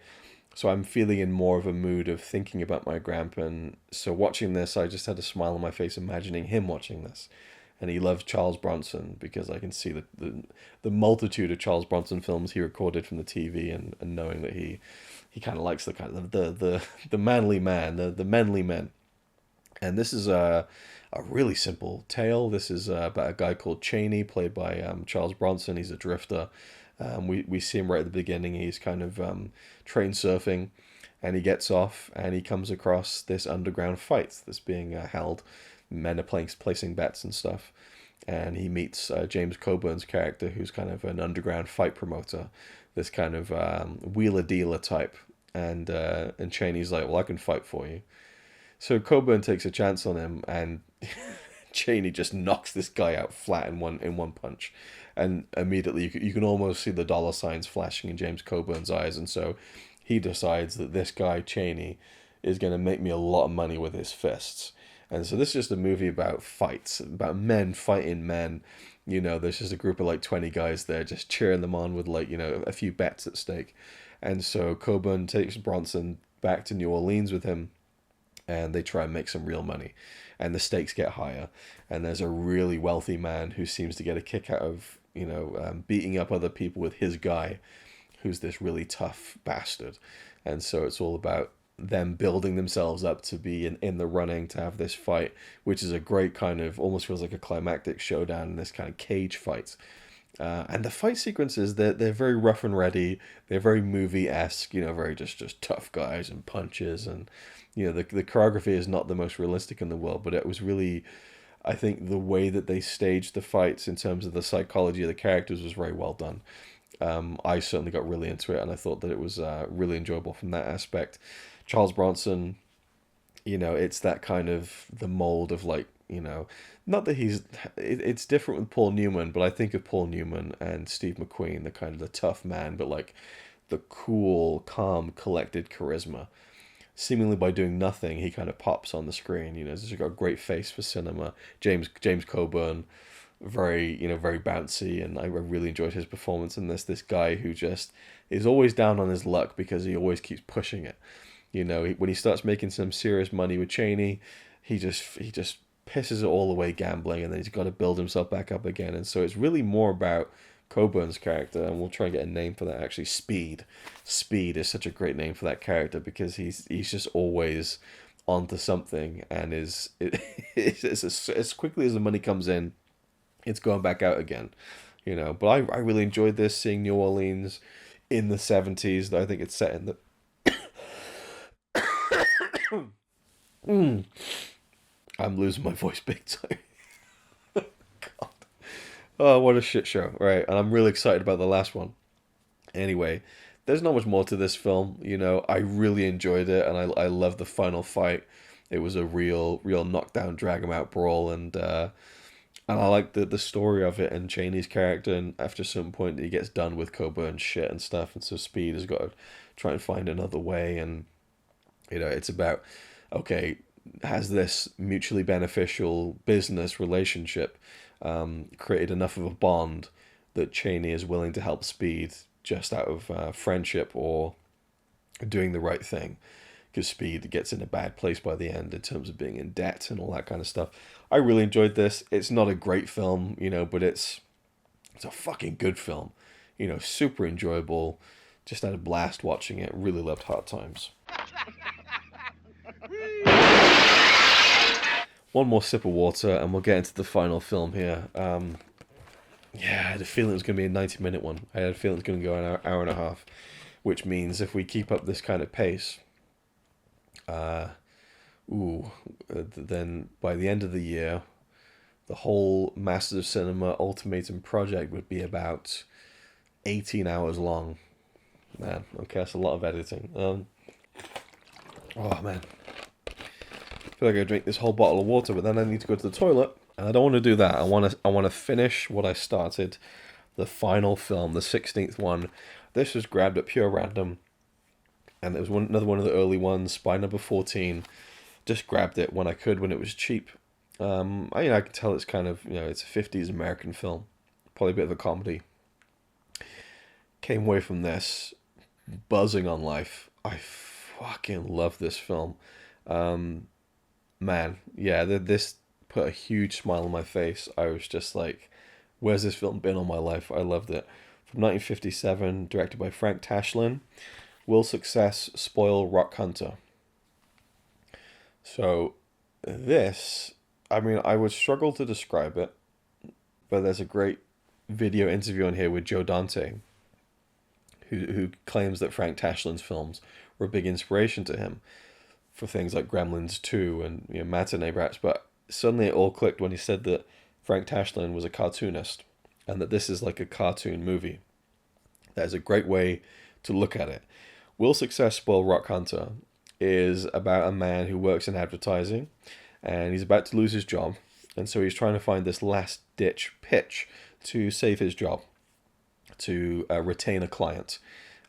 so I'm feeling in more of a mood of thinking about my gramp, and so watching this, I just had a smile on my face imagining him watching this. And he loves Charles Bronson because I can see the multitude of Charles Bronson films he recorded from the TV, and knowing that he kind of likes the kind of the manly man, the manly men. And this is a really simple tale. This is about a guy called Cheney, played by Charles Bronson. He's a drifter. We see him right at the beginning. He's kind of train surfing, and he gets off and he comes across this underground fight that's being held. Men are placing bets and stuff, and he meets James Coburn's character, who's kind of an underground fight promoter, this kind of wheeler dealer type, and Cheney's like, well, I can fight for you. So Coburn takes a chance on him, and Cheney just knocks this guy out flat in one punch, and immediately you can almost see the dollar signs flashing in James Coburn's eyes, and so he decides that this guy Cheney is going to make me a lot of money with his fists. And so this is just a movie about fights, about men fighting men. There's just a group of like 20 guys there just cheering them on with a few bets at stake. And so Coburn takes Bronson back to New Orleans with him, and they try and make some real money. And the stakes get higher. And there's a really wealthy man who seems to get a kick out of, beating up other people with his guy, who's this really tough bastard. And so it's all about them building themselves up to be in the running to have this fight, which is a great kind of, almost feels like a climactic showdown in this kind of cage fight. And the fight sequences, they're very rough and ready. They're very movie-esque, very just tough guys and punches. And, the choreography is not the most realistic in the world, but it was really, I think the way that they staged the fights in terms of the psychology of the characters was very well done. I certainly got really into it, and I thought that it was really enjoyable from that aspect. Charles Bronson, it's that kind of the mold of like, not that it's different with Paul Newman, but I think of Paul Newman and Steve McQueen, the kind of the tough man, but like the cool, calm, collected charisma. Seemingly by doing nothing, he kind of pops on the screen. He's got a great face for cinema. James Coburn, very bouncy, and I really enjoyed his performance in this. This guy who just is always down on his luck because he always keeps pushing it. When he starts making some serious money with Cheney, he just pisses it all away gambling, and then he's got to build himself back up again. And so it's really more about Coburn's character, and we'll try and get a name for that. Actually, Speed. Speed is such a great name for that character because he's just always onto something, and as quickly as the money comes in, it's going back out again. But I really enjoyed this, seeing New Orleans in the 70s. I think it's set in the I'm losing my voice big time. God. Oh, what a shit show. Right, and I'm really excited about the last one. Anyway, there's not much more to this film. I really enjoyed it, and I love the final fight. It was a real knockdown, drag 'em out brawl, and I like the story of it and Cheney's character. And after a certain point, he gets done with Coburn's shit and stuff, and so Speed has got to try and find another way. And it's about, okay, has this mutually beneficial business relationship created enough of a bond that Cheney is willing to help Speed just out of friendship or doing the right thing? Because Speed gets in a bad place by the end in terms of being in debt and all that kind of stuff. I really enjoyed this. It's not a great film, but it's a fucking good film. Super enjoyable. Just had a blast watching it. Really loved Hard Times. One more sip of water and we'll get into the final film here. I had a feeling it was going to be a 90-minute one. I had a feeling it was going to go an hour and a half, which means if we keep up this kind of pace, then by the end of the year, the whole Masters of Cinema Ultimatum project would be about 18 hours long. Man, okay, that's a lot of editing. Oh man. I feel like I drink this whole bottle of water, but then I need to go to the toilet, and I don't want to do that. I want to finish what I started, the final film, the 16th one. This was grabbed at pure random, and it was another one of the early ones, Spy Number 14. Just grabbed it when I could, when it was cheap. I can tell it's kind of, it's a 50s American film, probably a bit of a comedy. Came away from this buzzing on life. I fucking love this film. Man, yeah, this put a huge smile on my face. I was just like, where's this film been all my life? I loved it. From 1957, directed by Frank Tashlin. Will success spoil Rock Hunter? So, this, I would struggle to describe it, but there's a great video interview on here with Joe Dante, who claims that Frank Tashlin's films were a big inspiration to him for things like Gremlins 2 and Matinee Brats, but suddenly it all clicked when he said that Frank Tashlin was a cartoonist and that this is like a cartoon movie. That is a great way to look at it. Will Success Spoil Rock Hunter is about a man who works in advertising, and he's about to lose his job, and so he's trying to find this last ditch pitch to save his job, to retain a client.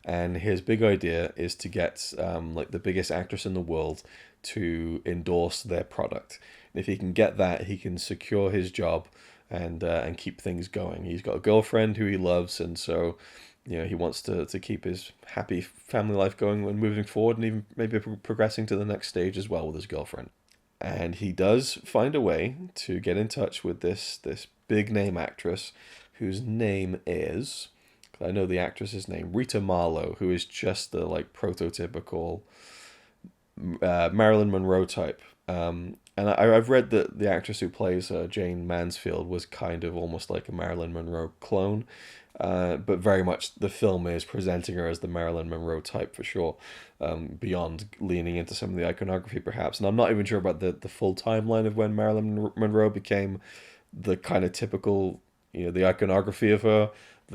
And his big idea is to get like the biggest actress in the world to endorse their product. And if he can get that, he can secure his job and keep things going. He's got a girlfriend who he loves, and so he wants to keep his happy family life going and moving forward, and even maybe progressing to the next stage as well with his girlfriend. And he does find a way to get in touch with this big name actress, whose name is, I know the actress's name, Rita Marlowe, who is just the like prototypical Marilyn Monroe type. And I've read that the actress who plays Jane Mansfield was kind of almost like a Marilyn Monroe clone, but very much the film is presenting her as the Marilyn Monroe type for sure, beyond leaning into some of the iconography perhaps. And I'm not even sure about the full timeline of when Marilyn Monroe became the kind of typical, the iconography of her.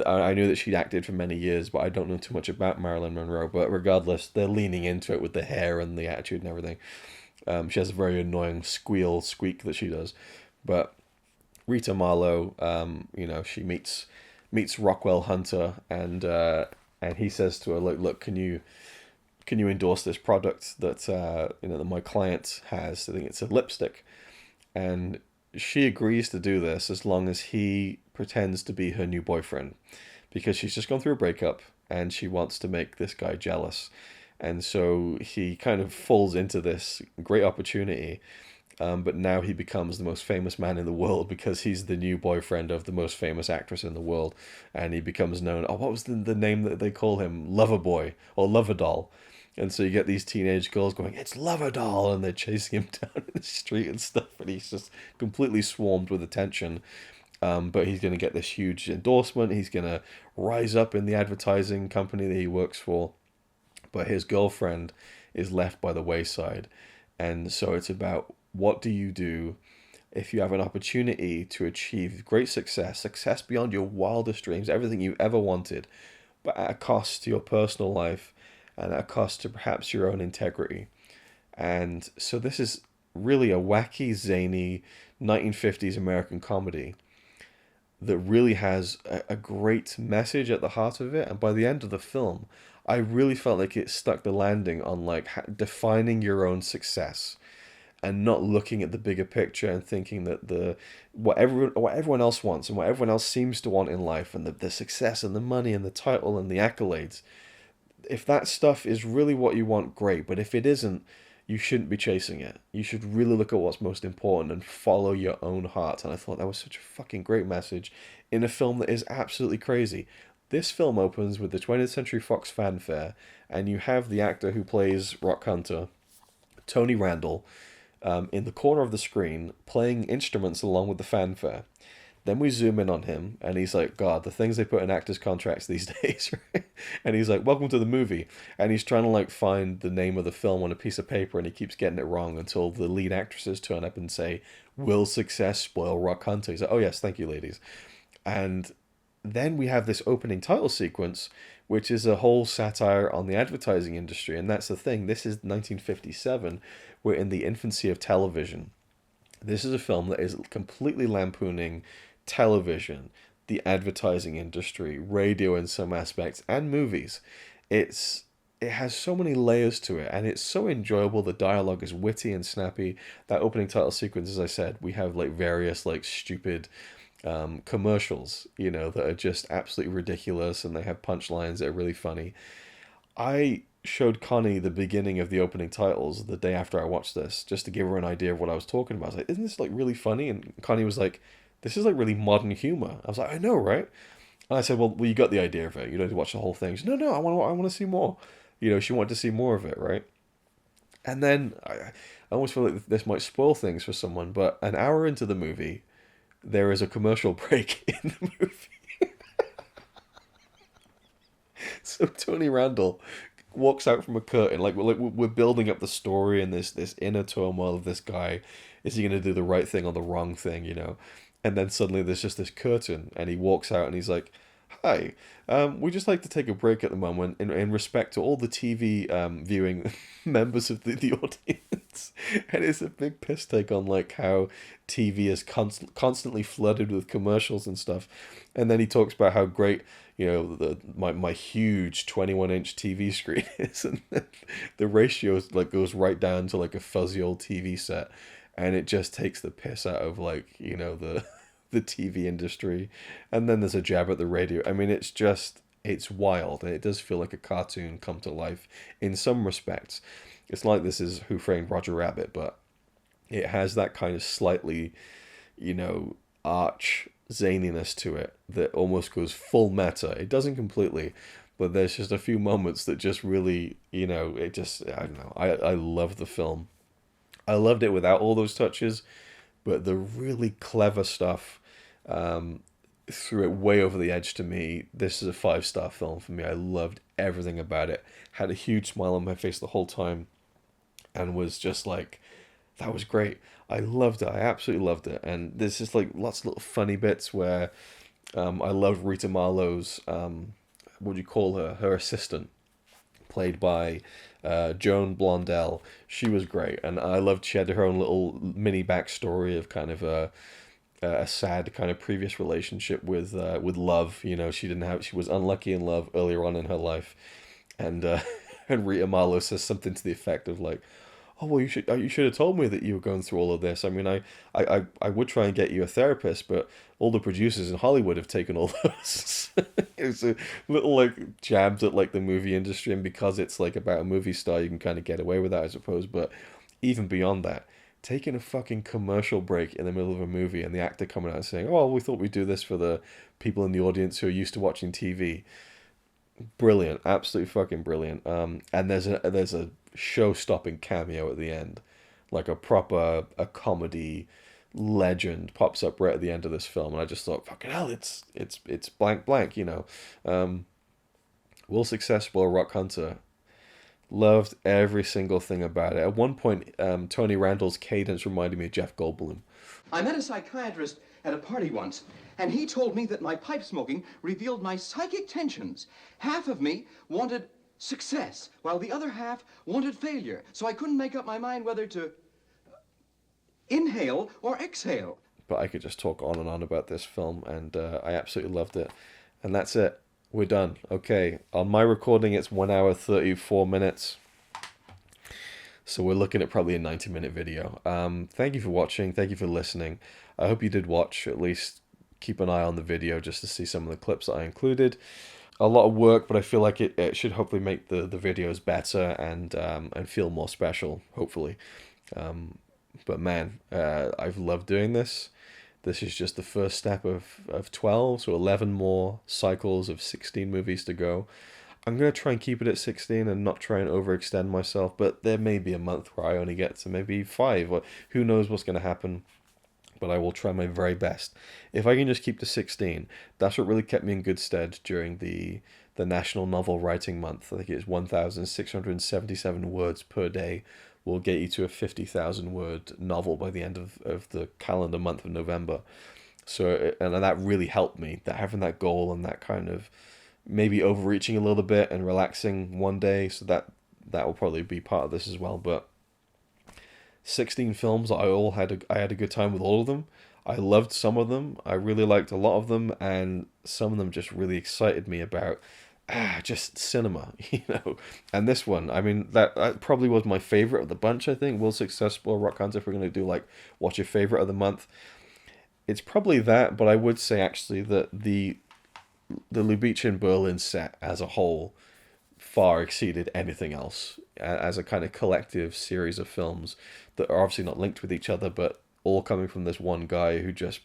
I knew that she'd acted for many years, but I don't know too much about Marilyn Monroe. But regardless, they're leaning into it with the hair and the attitude and everything. She has a very annoying squeak that she does. But Rita Marlowe, she meets Rockwell Hunter, and he says to her, look, can you endorse this product that that my client has? I think it's a lipstick, and she agrees to do this as long as he pretends to be her new boyfriend, because she's just gone through a breakup and she wants to make this guy jealous. And so he kind of falls into this great opportunity, but now he becomes the most famous man in the world because he's the new boyfriend of the most famous actress in the world. And he becomes known, what was the name that they call him? Loverboy or Loverdoll. And so you get these teenage girls going, it's Loverdoll, and they're chasing him down in the street and stuff, and he's just completely swarmed with attention. But he's going to get this huge endorsement. He's going to rise up in the advertising company that he works for. But his girlfriend is left by the wayside. And so it's about, what do you do if you have an opportunity to achieve great success beyond your wildest dreams, everything you ever wanted, but at a cost to your personal life and at a cost to perhaps your own integrity. And so this is really a wacky, zany 1950s American comedy that really has a great message at the heart of it. And by the end of the film, I really felt like it stuck the landing on defining your own success and not looking at the bigger picture and thinking that what everyone else wants and what everyone else seems to want in life, and the success and the money and the title and the accolades, if that stuff is really what you want, great. But if it isn't, you shouldn't be chasing it. You should really look at what's most important and follow your own heart. And I thought that was such a fucking great message in a film that is absolutely crazy. This film opens with the 20th Century Fox fanfare, and you have the actor who plays Rock Hunter, Tony Randall, in the corner of the screen playing instruments along with the fanfare. Then we zoom in on him, and he's like, God, the things they put in actors' contracts these days, right? And he's like, welcome to the movie. And he's trying to find the name of the film on a piece of paper, and he keeps getting it wrong until the lead actresses turn up and say, will success spoil Rock Hunter? He's like, oh yes, thank you, ladies. And then we have this opening title sequence, which is a whole satire on the advertising industry. And that's the thing. This is 1957. We're in the infancy of television. This is a film that is completely lampooning television, the advertising industry, radio in some aspects, and movies. It has so many layers to it, and it's so enjoyable. The dialogue is witty and snappy. That opening title sequence, as I said, we have various stupid commercials, that are just absolutely ridiculous, and they have punchlines that are really funny. I showed Connie the beginning of the opening titles the day after I watched this, just to give her an idea of what I was talking about. I was like, isn't this really funny? And Connie was like, this is really modern humor. I was like, I know, right? And I said, well, you got the idea of it. You don't have to watch the whole thing. She said, no, I want to see more. She wanted to see more of it, right? And then I almost feel like this might spoil things for someone, but an hour into the movie, there is a commercial break in the movie. So Tony Randall walks out from a curtain, we're building up the story and this inner turmoil of this guy. Is he going to do the right thing or the wrong thing, And then suddenly there's just this curtain, and he walks out and he's like, hi, we'd just like to take a break at the moment in respect to all the TV viewing members of the audience. And it's a big piss take on how TV is constantly flooded with commercials and stuff. And then he talks about how great, my huge 21-inch TV screen is, and the ratio goes right down to a fuzzy old TV set, and it just takes the piss out of the TV industry. And then there's a jab at the radio. I mean, it's wild, and it does feel like a cartoon come to life in some respects. It's like this is Who Framed Roger Rabbit, but it has that kind of slightly, arch zaniness to it that almost goes full meta. It doesn't completely, but there's just a few moments that just really, I don't know. I love the film. I loved it without all those touches, but the really clever stuff threw it way over the edge to me. This is a 5-star film for me. I loved everything about it. Had a huge smile on my face the whole time, and was just like, that was great. I loved it. I absolutely loved it. And there's just like lots of little funny bits where I loved Rita Marlowe's what do you call her? Her assistant, played by Joan Blondell. She was great, and I loved she had her own little mini backstory of kind of a sad kind of previous relationship with love. You know, she was unlucky in love earlier on in her life, and and Rita Marlowe says something to the effect of like, "Oh well, you should have told me that you were going through all of this. I mean, I would try and get you a therapist, but all the producers in Hollywood have taken all those." It's a little like jabs at like the movie industry, and because it's like about a movie star, you can kind of get away with that, I suppose. But even beyond that, taking a fucking commercial break in the middle of a movie and the actor coming out and saying, "Oh, we thought we'd do this for the people in the audience who are used to watching TV." Brilliant, absolutely fucking brilliant. And there's a show-stopping cameo at the end, like a comedy legend pops up right at the end of this film, and I just thought, fucking hell, it's blank blank, you know. Will Successful, Rock Hunter, loved every single thing about it. At one point, Tony Randall's cadence reminded me of Jeff Goldblum. I met a psychiatrist at a party once, and he told me that my pipe smoking revealed my psychic tensions. Half of me wanted success, while the other half wanted failure. So I couldn't make up my mind whether to inhale or exhale. But I could just talk on and on about this film, and I absolutely loved it. And that's it. We're done. Okay, on my recording, it's 1 hour 34 minutes. So we're looking at probably a 90-minute video. Thank you for watching. Thank you for listening. I hope you did watch. At least keep an eye on the video just to see some of the clips that I included. A lot of work, but I feel like it should hopefully make the videos better and feel more special, hopefully. But man, I've loved doing this. This is just the first step of 12, so 11 more cycles of 16 movies to go. I'm going to try and keep it at 16 and not try and overextend myself, but there may be a month where I only get to maybe 5, or who knows what's going to happen, but I will try my very best. If I can just keep to 16, that's what really kept me in good stead during the National Novel Writing Month. I think it's 1,677 words per day will get you to a 50,000 word novel by the end of the calendar month of November. So, and that really helped me, that having that goal and that kind of maybe overreaching a little bit and relaxing one day, so that will probably be part of this as well. But 16 films, I had a good time with all of them. I loved some of them. I really liked a lot of them, and some of them just really excited me about just cinema, you know. And this one, I mean, that probably was my favorite of the bunch. I think Will Successful, Rock Hunter. If we're gonna do like what's your favorite of the month, it's probably that. But I would say actually that the Lubitsch in Berlin set as a whole far exceeded anything else as a kind of collective series of films that are obviously not linked with each other, but all coming from this one guy who just,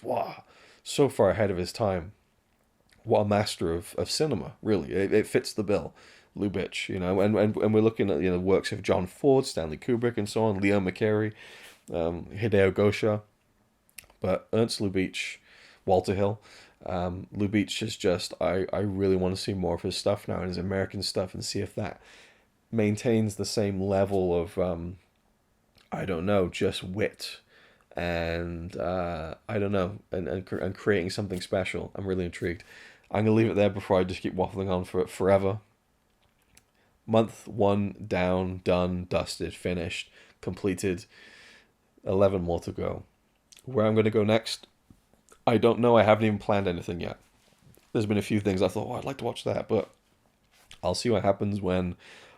wow, so far ahead of his time. What a master of cinema, really. It fits the bill, Lubitsch, you know, and we're looking at, you know, works of John Ford, Stanley Kubrick, and so on, Leo McCarey, Hideo Gosha, but Ernst Lubitsch, Walter Hill, Lubitsch is just, I really want to see more of his stuff now, and his American stuff, and see if that maintains the same level of, I don't know, just wit, and I don't know, and creating something special. I'm really intrigued. I'm going to leave it there before I just keep waffling on for it forever. Month 1 down, done, dusted, finished, completed. 11 more to go. Where I'm going to go next, I don't know. I haven't even planned anything yet. There's been a few things I thought, oh, I'd like to watch that, but I'll see what happens when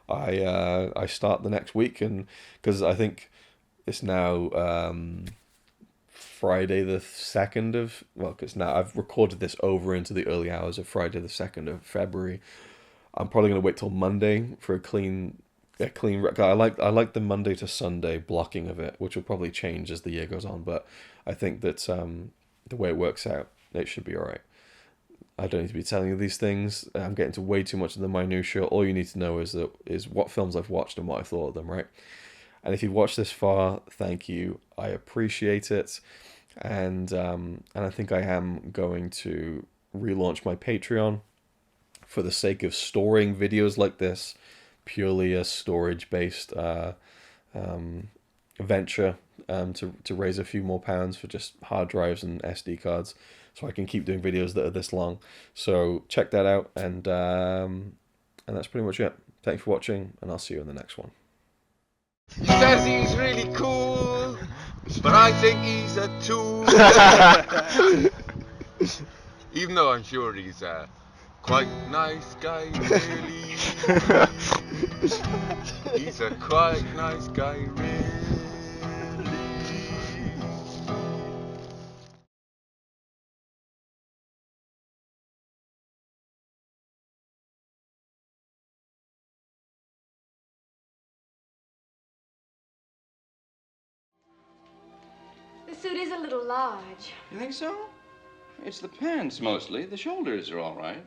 I start the next week, and because I think it's now Friday the 2nd of, well, because now I've recorded this over into the early hours of Friday the 2nd of February. I'm probably going to wait till Monday for a clean. I like the Monday to Sunday blocking of it, which will probably change as the year goes on, but I think that the way it works out, it should be all right. I don't need to be telling you these things. I'm getting to way too much of the minutiae. All you need to know is what films I've watched and what I thought of them, right? And if you've watched this far, thank you. I appreciate it. And I think I am going to relaunch my Patreon for the sake of storing videos like this, purely a storage-based venture, to raise a few more pounds for just hard drives and SD cards, so I can keep doing videos that are this long. So check that out, and that's pretty much it. Thanks for watching, and I'll see you in the next one. He says he's really cool, but I think he's a tool. Even though I'm sure he's a quite nice guy, really. He's a quite nice guy, really. The suit is a little large. You think so? It's the pants mostly. The shoulders are all right.